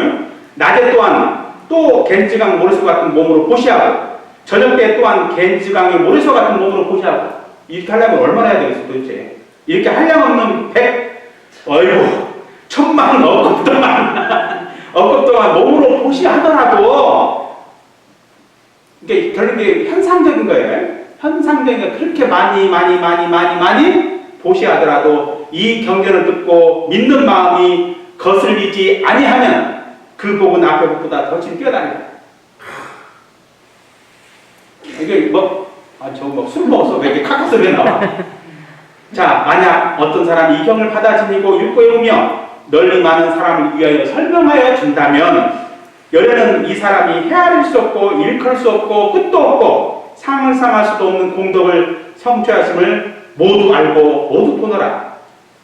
B: 낮에 또한 또 겐지강 모래소 같은 몸으로 보시하고, 저녁 때 또한 겐지강의 모래소 같은 몸으로 보시하고. 이렇게 하려면 얼마나 해야 되겠어 도대체? 이렇게 하려면 1000만 억급 동안 몸으로 보시하더라도 이게 결국에 현상적인 거예요. 현상적인 거 그렇게 많이 보시하더라도 이 경전을 듣고 믿는 마음이 거슬리지 아니하면 그 복은 앞에 복보다 더 뛰어다니다. 이게 술 먹어서 왜 이렇게 카카스를 나와? 자, 만약 어떤 사람이 이 경을 받아 지니고 읽고 외우며 널리 많은 사람을 위하여 설명하여 준다면 열에는 이 사람이 헤아릴 수 없고 일컬 수 없고 끝도 없고 상을 상할 수도 없는 공덕을 성취하심을 모두 알고 모두 보노라.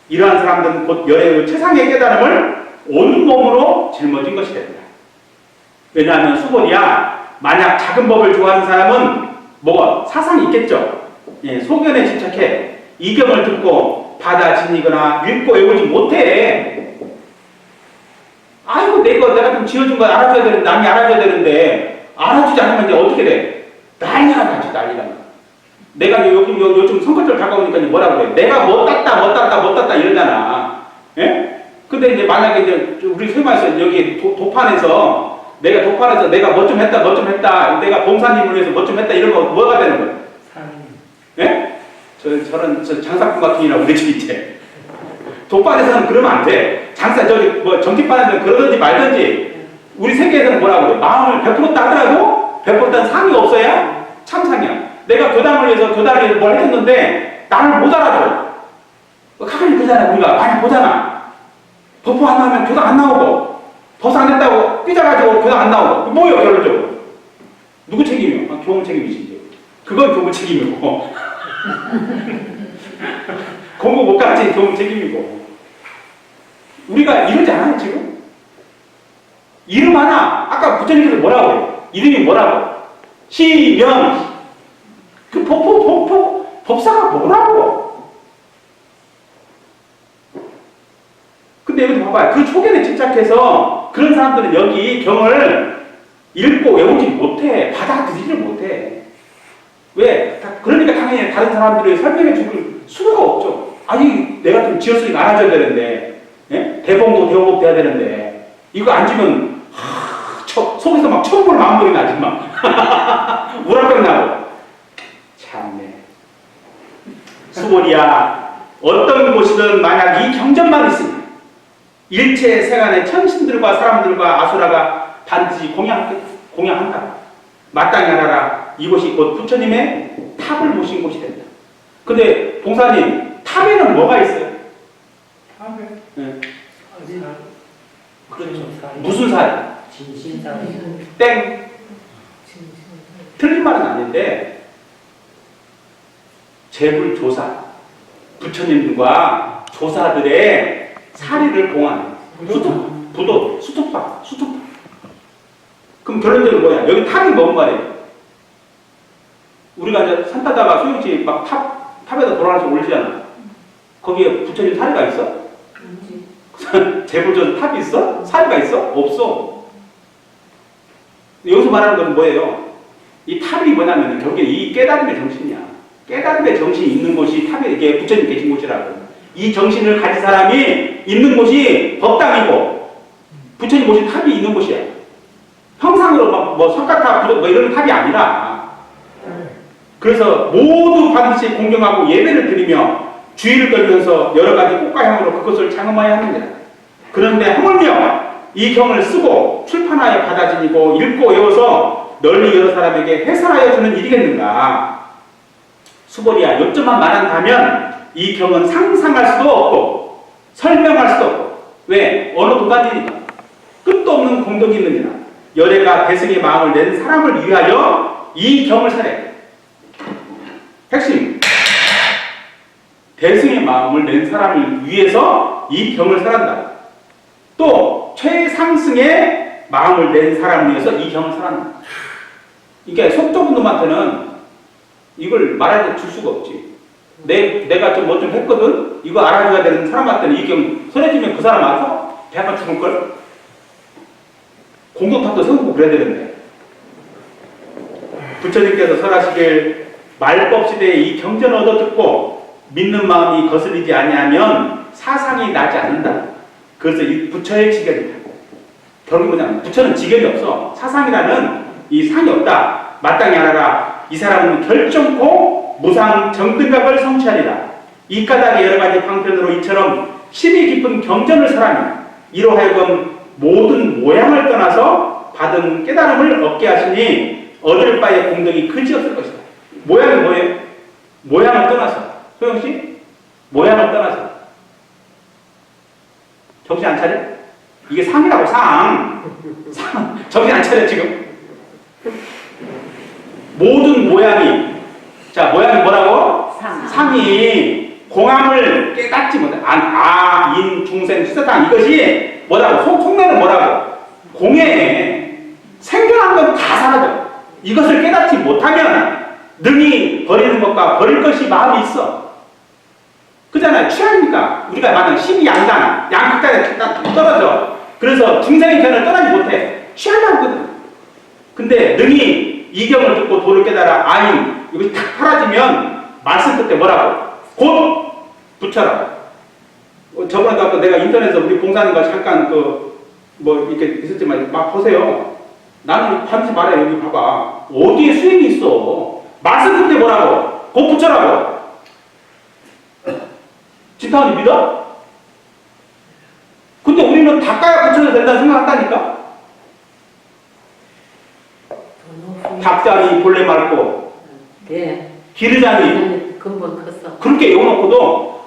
B: 이러한 사람들은 곧 열의 최상의 깨달음을 온몸으로 짊어진 것이 됩니다. 왜냐하면 수본이야, 만약 작은 법을 좋아하는 사람은 사상이 있겠죠. 예, 소견에 집착해 이 경을 듣고 받아 지니거나 읽고 외우지 못해. 아이고 내가 좀 지어준 거 알아줘야 되는데, 남이 알아줘야 되는데 알아주지 않으면 이제 어떻게 돼? 난리가 나지. 내가 요즘 선거철 다가오니까 뭐라 그래? 내가 못 땄다 이러잖아. 예? 근데 이제 만약에 이제 우리 소위 말해서 여기 도판에서 내가 뭐 좀 했다, 내가 봉사님을 위해서 뭐 좀 했다 이런 거 뭐가 되는 거야? 예? 저런 장사꾼 같은이라고 그러지 이제. 도판에서는 그러면 안 돼. 정치판에서는 그러든지 말든지. 우리 세계에서는 뭐라고 그래? 마음을 베풀었다 하더라도 베풀었다는 상이 없어야 참 상이야. 내가 교단을 위해서 뭘 해줬는데 나를 못 알아줘. 가만히 보잖아. 우리가 많이 보잖아. 버프 안 나오면 교단 안 나오고, 버스 안 됐다고 삐져가지고 교단 안 나오고. 뭐예요 결론적으로? 누구 책임이요? 교무 책임이지 이제. 그건 교무 책임이고 공부 못 갔지 교무 책임이고. 우리가 이러지 않아요 지금? 이름 하나, 아까 부처님께서 뭐라고 해요? 이름이 뭐라고? 시명. 그 법사가 뭐라고? 근데 여기 봐봐요. 그 초견에 집착해서 그런 사람들은 여기 경을 읽고 외우지 못해. 받아들이지를 못해. 왜? 그러니까 당연히 다른 사람들이 설명해 줄 수가 없죠. 아니 내가 좀 지었으니까 알아줘야 되는데, 예? 대봉도 대호복 돼야 되는데 이거 안 주면 속에서 막 천불 마음불이 나지 막 우라병 나고. 참네. 수보리야, 어떤 곳이든 만약 이 경전만 있으면 일체 세간의 천신들과 사람들과 아수라가 반드시 공양한다. 마땅히 알아라. 이곳이 곧 부처님의 탑을 모신 곳이 된다. 근데 봉사님, 탑에는 뭐가 있어요?
A: 탑에?
B: 네.
D: 그렇죠.
B: 무슨 살?
D: 진신살.
B: 땡. 틀린 말은 아닌데 재불조사, 부처님과 조사들의 사리를 봉하는 수토파. 그럼 결론적으로 뭐야? 여기 탑이 뭔 말이에요? 우리가 이제 산 타다가 소용지 막 탑에다 돌아가서 올리잖아. 거기에 부처님 사리가 있어? 재불조사 탑이 있어? 사리가 있어? 없어. 여기서 말하는 건 뭐예요? 이 탑이 뭐냐면 결국에 이 깨달음의 정신이야. 깨달음의 정신이 있는 곳이 탑에 이게 부처님 계신 곳이라고. 이 정신을 가진 사람이 있는 곳이 법당이고 부처님 모신 탑이 있는 곳이야. 형상으로 뭐 석가탑 뭐 이런 탑이 아니라. 그래서 모두 반드시 공경하고 예배를 드리며 주의를 떨면서 여러 가지 꽃과 향으로 그것을 장엄하여 합니다. 그런데 하물며 이 경을 쓰고 출판하여 받아지니고 읽고 외워서 널리 여러 사람에게 해설하여 주는 일이겠는가. 수보리야, 요점만 말한다면 이 경은 상상할 수도 없고 설명할 수도 없고. 왜? 어느 도단이니까 끝도 없는 공덕이 있느니라. 열애가 대승의 마음을 낸 사람을 위하여 이 경을 사래. 핵심, 대승의 마음을 낸 사람을 위해서 이 경을 살한다. 또 최상승의 마음을 낸 사람을 위해서 이 경을 살한다. 그러니까 속 좁은 놈한테는 이걸 말해서 줄 수가 없지. 내가 좀 뭐 좀 했거든? 이거 알아줘야 되는 사람 같더니 이경 손해지면 그 사람 알아서 배가 죽을걸? 공동탑도 세우고 그래야 되는데. 부처님께서 설하시길 말법 시대에 이 경전을 얻어 듣고 믿는 마음이 거슬리지 아니하면 사상이 나지 않는다. 그래서 이 부처의 지견이다. 결국 뭐냐면 부처는 지견이 없어. 사상이라는 이 상이 없다. 마땅히 알아라. 이 사람은 결정코 무상 정등각을 성취하리라. 이 까닭의 여러 가지 방편으로 이처럼 심히 깊은 경전을 설하며 이로 하여금 모든 모양을 떠나서 받은 깨달음을 얻게 하시니 얻을 바의 공덕이 그지없을 것이다. 모양이 뭐예요? 모양을 떠나서. 소영씨? 모양을 떠나서. 정신 안 차려? 이게 상이라고, 상. 정신 안 차려, 지금? 모든 모양이. 자, 모양이 뭐라고? 상이 공함을 깨닫지 못해. 인, 중생, 수사상. 이것이 뭐라고? 속내는 뭐라고? 공해. 생겨난 건 다 사라져. 이것을 깨닫지 못하면 능히 버리는 것과 버릴 것이 마음이 있어. 그잖아요. 취하니까 우리가 말하는 심양단, 양극단에 딱 떨어져. 그래서 중생의 편을 떠나지 못해. 취하려고 하거든. 근데 능히 이경을 듣고 도를 깨달아 아인 이것이 탁 사라지면 말씀 끝에 뭐라고? 곧 부처라고. 저번에도 아까 내가 인터넷에서 우리 봉사님과 잠깐 뭐 이렇게 있었지만 막 보세요. 나는 반드시 말해. 여기 봐봐. 어디에 수행이 있어? 말씀 끝에 뭐라고? 곧 부처라고. 진타원이 믿어? 근데 우리는 닦아야 부처가 된다고 생각한다니까? 닭자니 본래 맑고
C: 예.
B: 기르자니
C: 근본 컸어.
B: 그렇게 영어놓고도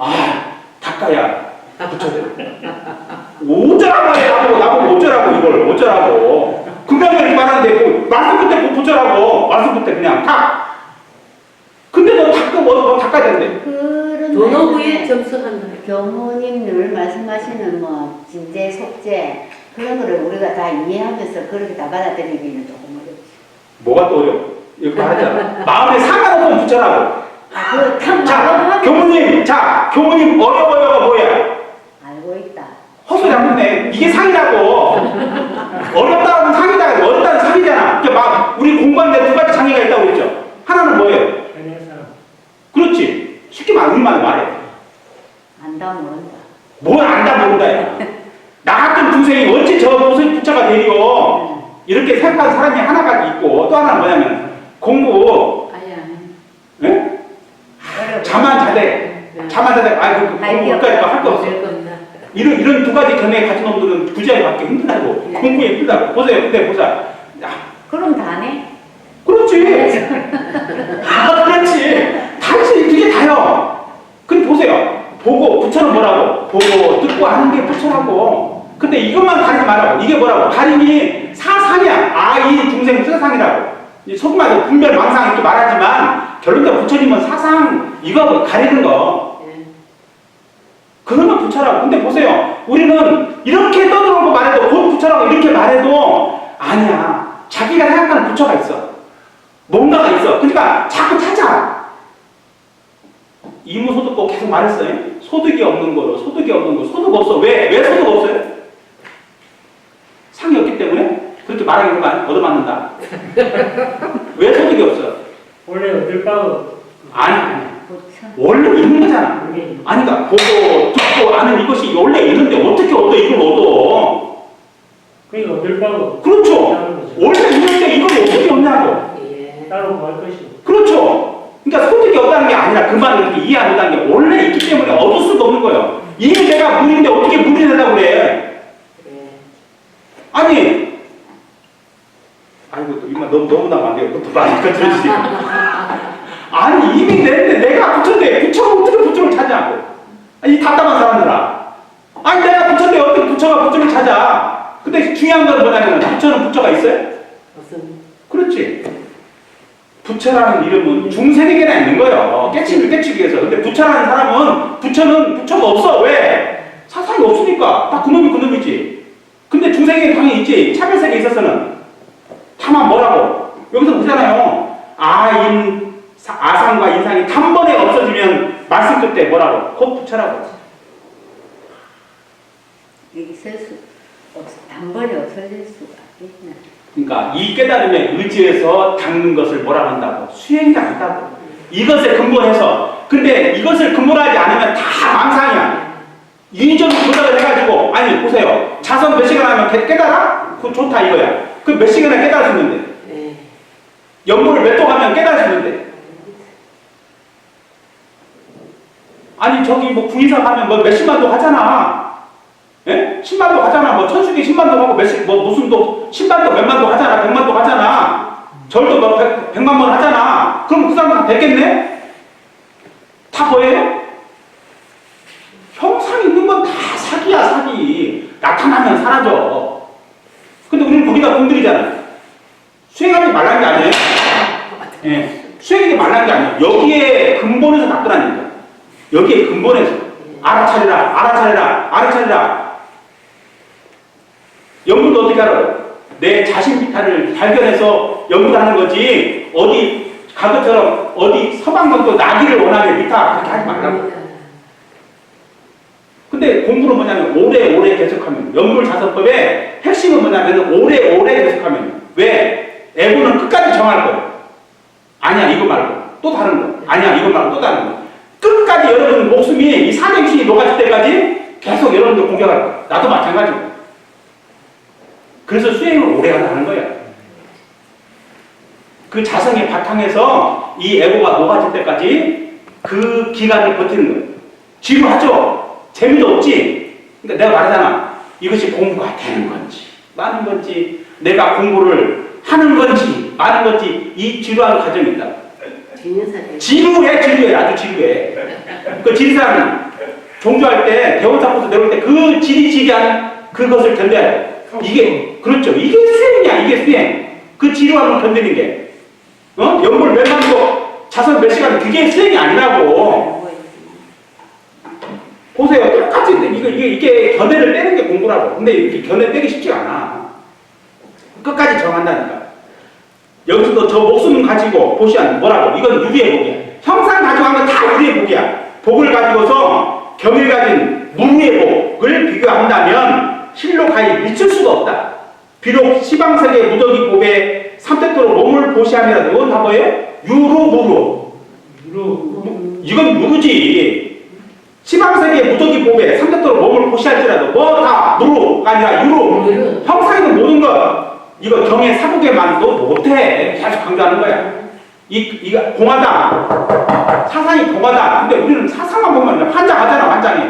B: 닦아야 부처 돼. 어쩌라고 해. 나보고 어쩌라고 이걸 어쩌라고. 금방에 이렇게 말하는데 뭐 말씀 끝에 뭐 부처라고. 말씀 끝에 그냥 탁. 근데 너 닦고 뭐 닦아야 된대.
C: 도노부에 접수한다.
E: 교무님들 말씀하시는 뭐 진제, 속죄 그런 거를 우리가 다 이해하면서 그렇게 다 받아들이기는 조금 어렵지.
B: 뭐가 또 어려워? 이렇게 말하잖아. 마음에 상관없으면 부처라고. 자, 교무님 어려워요가 뭐야?
E: 알고 있다.
B: 헛소리 안 듣네. 이게 상이라고. 어렵다는 상이다. 어렵다는 상이잖아. 그러니까 우리 공부하는데 두 가지 장애가 있다고 그랬죠. 하나는 뭐예요? 그렇지. 쉽게 우리만 말해.
E: 안다 모른다.
B: 뭘 안다 모른다. 나 같은 중생이 어찌 저 무슨 부처가 되리요. 이렇게 생각하는 사람이 하나가 있고 또 하나는 뭐냐면 공부. 예? 잠만 자대. 공부까지 할 거 없어. 이런 두 가지 견해에 가진 놈들은 부자에 받기 힘들다고. 공부에 힘들다고. 보세요. 근데 보자.
E: 그럼 다네?
B: 그렇지. 그렇지. 당연히 그게 다요. 근데 보세요. 보고, 부처는 뭐라고? 보고, 듣고 하는 게 부처라고. 근데 이것만 가리지 말라고. 이게 뭐라고? 가림이 사상이야. 이 중생 사상이라고. 소금하고 분별, 망상 이렇게 말하지만 결론적으로 부처님은 사상, 이거 가리는 거. 그러면 부처라고. 근데 보세요. 우리는 이렇게 떠들어오고 말해도 곧 부처라고 이렇게 말해도 아니야. 자기가 생각하는 부처가 있어. 뭔가가 있어. 그러니까 자꾸 찾아. 이무소득 꼭 계속 말했어요. 소득이 없는 거로, 소득이 없는 거. 소득 없어. 왜 소득 없어요? 상이 없기 때문에? 그렇게 말하는 거 얻어맞는다. 왜 소득이 없어?
D: 원래 얻을 바가
B: 아니. 원래 있는 거잖아. 아니, 그러니까 보고, 듣고, 아는 이것이 원래 있는데 어떻게 얻어, 이걸 얻어?
D: 그러니까 얻을 바가
B: 그렇죠. 원래 있는데 이걸 어떻게 얻냐고.
D: 따로 구할 것이고.
B: 그렇죠. 그러니까 소득이 없다는 게 아니라 그만 이렇게 이해 안 한다는 게 원래 있기 때문에 얻을 수도 없는 거예요. 이게 내가 물인데 어떻게 물이 되려고 그래? 아니, 아이고 또 이만 너무 나면 안 돼요. 또 많이 들어주지. 아니 이미 내는데 내가 부처인데 부처가 어떻게 부처를 찾냐고. 이 답답한 사람들아. 아니 내가 부처인데 어떻게 부처가 부처를 찾아? 근데 중요한 건 뭐냐면 부처는 부처가 있어요? 그렇지. 부처라는 이름은 중생에게나 있는 거예요. 깨치기 위해서. 근데 부처라는 사람은 부처는 부처가 없어. 왜? 사상이 없으니까. 다 그놈이 그놈이지. 근데 중생에게 당연히 있지. 차별세계에 있어서는. 다만 뭐라고? 여기서 보잖아요. 아상과 인상이 단번에 없어지면 말씀 끝에 뭐라고? 곧 붙여라고.
E: 있을 수 단번에 없어질 수가 있나.
B: 그러니까 이 깨달음에 의지해서 닦는 것을 뭐라 한다고? 수행이 아니다고. 이것에 근본해서. 근데 이것을 근본하지 않으면 다 망상이야. 인위적인 조작을 해가지고, 아니 보세요. 자선 몇 시간 하면 깨달아? 그거 좋다 이거야. 그 몇 시간에 깨달을 수 있는데.
C: 네.
B: 연보를 몇 동 하면 깨달을 수 있는데. 아니 저기 뭐 구이사 가면 뭐 몇십만 동 하잖아. 예? 10만 동 하잖아. 뭐 천수기 10만 동 하고 뭐 무슨 동 10만 동 몇만 동 하잖아. 100만 동 하잖아. 절도 뭐 100만 번 하잖아. 그럼 그 사람 다 됐겠네? 다 뭐예요? 형상 있는 건 다 사기야 사기. 나타나면 사라져. 근데 우리는 거기다 공들이잖아. 수행하지 말라는 게 아니에요. 예. 수행하지 말라는 게 아니에요. 여기에 근본에서 닦으라는 얘기야. 여기에 근본에서. 알아차리라, 알아차리라, 알아차리라. 연구도 어떻게 하라고? 내 자신 비탈을 발견해서 연구를 하는 거지. 어디, 가급처럼 어디 서방건도 나기를 원하게 비타. 그렇게 하지 말라고. 근데 공부는 뭐냐면 오래오래 계속하면. 연불자선법의 핵심은 뭐냐면 오래오래 계속하면. 왜? 애고는 끝까지 정할 거예요. 아니야, 이거 말고. 또 다른 거. 아니야, 이거 말고 또 다른 거. 끝까지 여러분 목숨이 이 사생신이 녹아질 때까지 계속 여러분들 공격할 거야. 나도 마찬가지고. 그래서 수행을 오래 하는 거야. 그 자성의 바탕에서 이 애고가 녹아질 때까지 그 기간을 버티는 거예요. 지루하죠? 재미도 없지? 그러니까 내가 말하잖아. 이것이 공부가 되는 건지, 많은 건지, 내가 공부를 하는 건지, 많은 건지, 이 지루한 과정이 있다. 지루해, 아주 지루해. 그 지리산 종주할 때, 대원사부터 내려올 때 그 지리지리한 그것을 견뎌야 돼. 이게, 그렇죠. 이게 수행이야, 이게 수행. 그 지루함을 견디는 게. 연불 몇만 도, 자선 몇 시간, 그게 수행이 아니라고. 보세요. 똑같이, 이게 견해를 떼는 게 공부라고. 근데 이렇게 견해 떼기 쉽지 않아. 끝까지 정한다니까. 여기서도 저 목숨 가지고 보시면 뭐라고? 이건 유리의 복이야. 형상 가져간 건 다 유리의 복이야. 복을 가지고서 경을 가진 무의 복을 비교한다면 실로 가히 미칠 수가 없다. 비록 시방세계 무더기 복에 삼택도로 몸을 보시함이라도 이건 다 뭐예요? 유루, 무루. 이건 유루지. 시방세계 무더기 복에 삼택도로 몸을 보시할지라도 뭐 다 무루가 아니라 유루. 형상 있는 모든 것. 이거 경의 사국에만도 못해. 계속 강조하는 거야. 이거 공하다. 사상이 공하다. 근데 우리는 사상만 보면 환장하잖아, 환장해.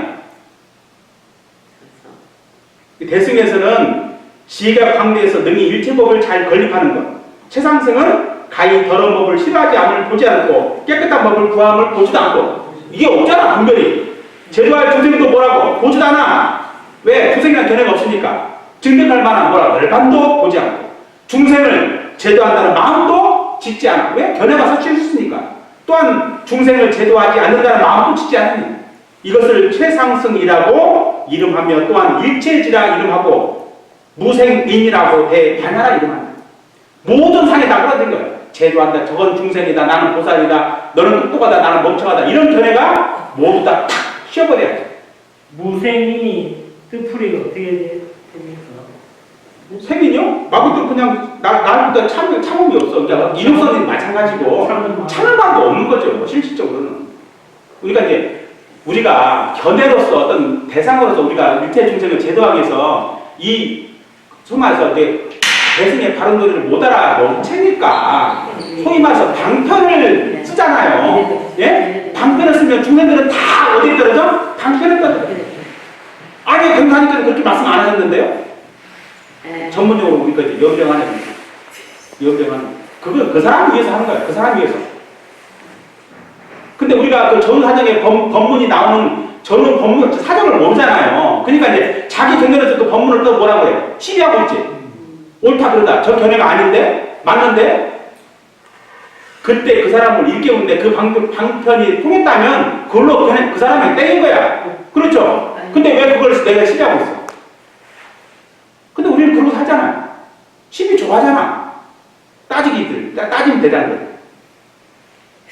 B: 대승에서는 지혜가 광대해서 능히 일체법을 잘 건립하는 것. 최상승은 가히 더러운 법을 싫어하지 않음을 보지 않고 깨끗한 법을 구함을 보지도 않고. 이게 없잖아, 분별이. 제도할 중생도 뭐라고? 보지도 않아. 왜? 중생이란 견해가 없으니까. 증득할 만한 뭐라 열반도 보지 않고 중생을 제도한다는 마음도 짓지 않아. 왜? 견해가 설치했으니까. 또한 중생을 제도하지 않는다는 마음도 짓지 않으니 이것을 최상승이라고 이름하며 또한 일체지라 이름하고 무생인이라고 대단하라 이름한다. 모든 상에 다 끌어들인 거야. 제도한다. 저건 중생이다. 나는 보살이다. 너는 똑똑하다. 나는 멍청하다. 이런 견해가 모두 다 탁 쉬어버려야 돼.
D: 무생인이 뜻풀이가 어떻게 됩니까?
B: 세민이요? 마구도 그냥 나부터 참음이 없어. 그러니까 이력서는 마찬가지고 참을만도 없는 거죠. 실질적으로는. 그러니까 이제 우리가 견해로서 어떤 대상으로서 우리가 일체 중생을 제도하기 위해서 이 소마에서 이제 대승의 바른 논리를 못 알아 멈추니까 소위 말해서 방편을 쓰잖아요. 예? 방편을 쓰면 중생들은 다 어디에 떨어져? 방편에 떨어져. 아니 경사니까 그렇게 말씀 안 하셨는데요? 전문용어로 우리가 이제 연병하는 그거 그 사람 위해서 하는 거야. 그 사람 위해서. 근데 우리가 그 전사정에 법문이 나오는 저는 법문 사정을 모르잖아요. 그러니까 이제 자기 견해에서 또 법문을 또 뭐라고 해요? 시비하고 있지. 옳다 그러다. 저 견해가 아닌데 맞는데 그때 그 사람을 일깨우는데 그 방편이 통했다면 그걸로 그 사람이 땡인 거야. 그렇죠? 근데 왜 그걸 내가 시비하고 있어? 근데 우리는 그러고 살잖아요. 시비 좋아하잖아. 따지면 되자는 거예요.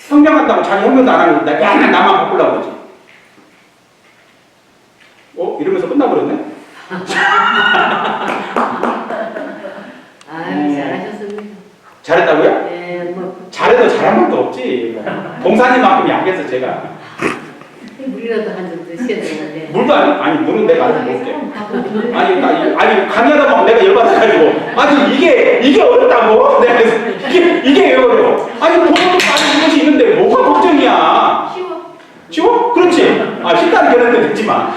B: 성장한다고 자기 혁명도 안 하는 건데 맨날 나만 바꾸려고 그러지. 이러면서 끝나버렸네?
C: 아유, 잘하셨습니다.
B: 잘했다고요?
C: 예, 뭐,
B: 잘해도 잘한 것도 없지. 봉사님만큼 약해서 제가.
C: 물이라도 한 잔 드셔야 되는데.
B: 물도 아니 물은 내가 알아서 먹을게. 아니 강의하다 보면 내가 열받아가지고 이게 어렵다고? 내가 이게 왜 어려워? 아니 보고도 아는 것이 있는데 뭐가 걱정이야? 쉬워? 그렇지. 쉽다는 결론도 됐지만.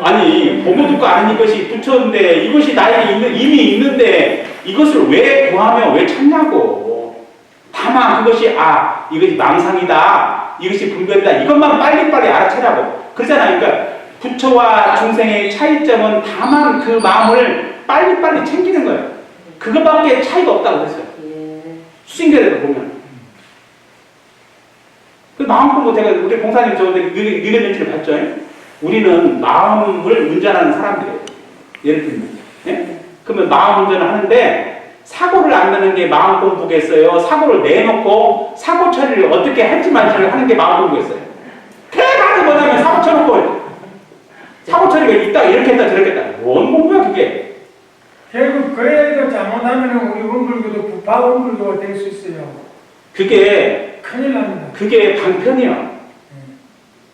B: 아니 보고 듣고 아는 이것이 부처인데 이것이 나에게 이미 있는데 이것을 왜 구하며 왜 찾냐고. 다만 그것이 이것이 망상이다. 이것이 분별이다. 이것만 빨리빨리 알아채라고. 그러잖아요. 그러니까 부처와 중생의 차이점은 다만 그 마음을 빨리빨리 챙기는 거예요. 그것밖에 차이가 없다고 그랬어요. 수신결에도 보면. 그 마음 공부 제가 우리 봉사님 저한테 의견 멘트를 봤죠. 우리는 마음을 운전하는 사람들이에요. 예를 들면. 예? 그러면 마음 운전을 하는데 사고를 안 내는 게 마음 공부겠어요. 사고를 내놓고 사고 처리를 어떻게 할지만 하는 게 마음 공부겠어요. 대단히 뭐냐면 사고 쳐놓고 사고 처리가 있다 이렇게 했다 저렇게 했다. 뭔 공부야 그게.
A: 결국 그 애도 잘못하면 우리 원불교도 부파 원불교가 될 수 있어요.
B: 그게
A: 큰일 납니다.
B: 그게 방편이야.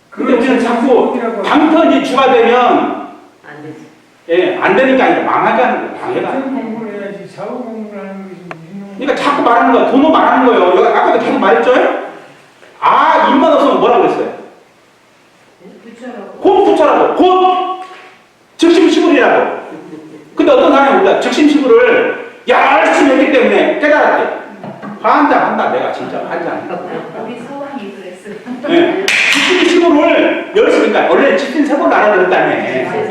B: 근데 우리는 자꾸 방편이 주가 되면
C: 안 되지.
B: 예, 안 되는 게 아니라 망하게 하는 거예요. 방해가.
A: 공부를 해야지 사후 공부를 하는 것이 무슨 놈.
B: 그러니까 자꾸 말하는 거야. 돈도 말하는 거예요. 여기 아까도 계속 말했죠? 입만 없으면 뭐라고 그랬어요? 곧 부처라고. 곧 즉심시불이라고. 근데 어떤 사람이 몰라. 즉심시불을 열심히 했기 때문에 깨달았대. 환장한다. 내가 진짜 환장.
F: 우리 서방이 그랬어요.
B: 네. 직신세보를 열심히, 그러니까 원래 직신세보를 알아들었다며.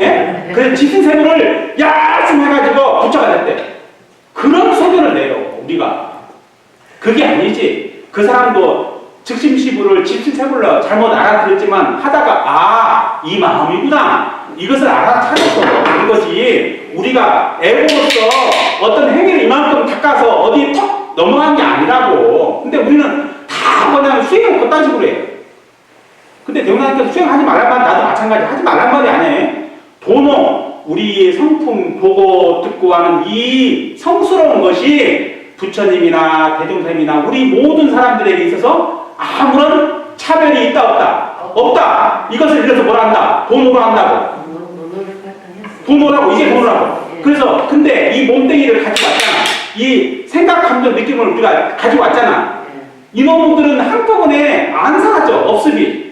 B: 예? 그래서 직신세보를 열심히 해가지고 부처가 됐대. 그런 소견을 내요, 우리가. 그게 아니지. 그 사람도 즉심시부를 직신세보를 잘못 알아들었지만 하다가 이 마음이구나. 이것을 알아차렸어. 이것이 우리가 애고로서 어떤 행위를 이만큼 닦아서 어디 턱 넘어간 게 아니라고. 근데 우리는 다 뭐냐면 수행을 그딴 식으로 해. 근데 대웅하니까 수행하지 말란 말 나도 마찬가지. 하지 말란 말이 아니에요. 도노 우리의 성품 보고 듣고 하는 이 성스러운 것이 부처님이나 대종사님이나 우리 모든 사람들에게 있어서 아무런 차별이 있다 없다. 없다. 이것을 이래서 뭐라 한다. 도노로 한다고. 도노라고. 이게 도노라고. 그래서 근데 이 몸뚱이를 가지고 왔잖아. 이 생각, 감정, 느낌을 우리가 가지고 왔잖아. 이놈들은 한꺼번에 안 살았죠. 업습이.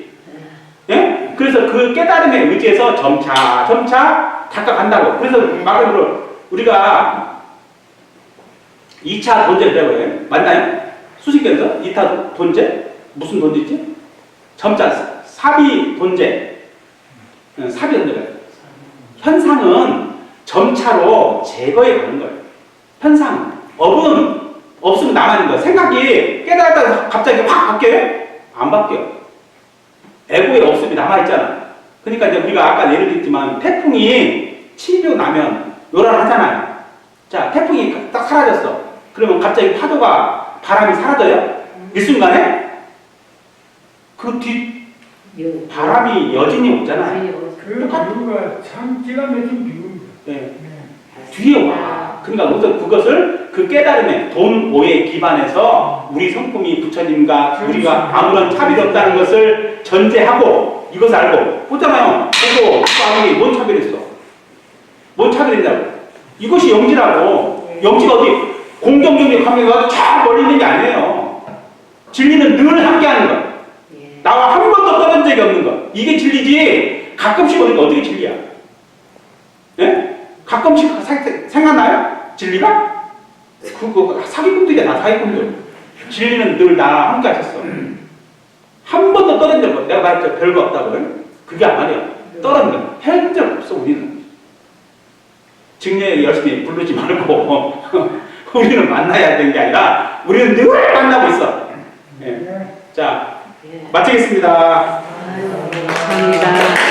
B: 예? 그래서 그 깨달음에 의지해서 점차 닦아간다고. 그래서 말하자면 우리가 2차 돈제를 배워요. 맞나요? 수식에서 2차 돈제? 무슨 돈제지? 점자 사비 돈제. 사비 돈제가 현상은 점차로 제거해 가는 거예요. 현상. 업은 없으면 남아있는 거예요. 생각이 깨달았다가 갑자기 확 바뀌어요? 안 바뀌어요. 에고의 업습이 남아있잖아. 그러니까 이제 우리가 아까 예를 들었지만 태풍이 치고 나면 요란하잖아요. 자, 태풍이 딱 사라졌어. 그러면 갑자기 파도가 바람이 사라져요? 일순간에? 그 뒤 바람이 여진이 오잖아요.
A: 그 비유가 참 기가 막힌 비유입니다.
B: 네. 뒤에 와. 그러니까 우선 그것을 그 깨달음에 돈오에 기반해서 우리 성품이 부처님과 우리가 아무런 차별이 없다는 것을 전제하고 이것을 알고 보잖아요. 보고 아무리 뭔 차별이 있어? 뭔 차별이 있냐고. 이것이 영지라고. 영지가 어디 공정경제 관계가 쫙 멀리 있는 게 아니에요. 진리는 늘 함께하는 것. 나와 한 번도 떠난 적이 없는 것. 이게 진리지. 가끔씩 오니까 어떻게 진리야? 예? 가끔씩 생각나요? 진리가? 그거 사기꾼들이야. 나 사기꾼들. 진리는 늘 나랑 함께 하셨어. 한 번도 떨어진 적 없어. 내가 말했죠. 별거 없다고요. 그게 아니야. 떨어진 거. 헤어진 적 없어. 우리는. 직녀에 열심히 부르지 말고 우리는 만나야 되는 게 아니라 우리는 늘 만나고 있어. 예. 자, 마치겠습니다.
C: 감사합니다.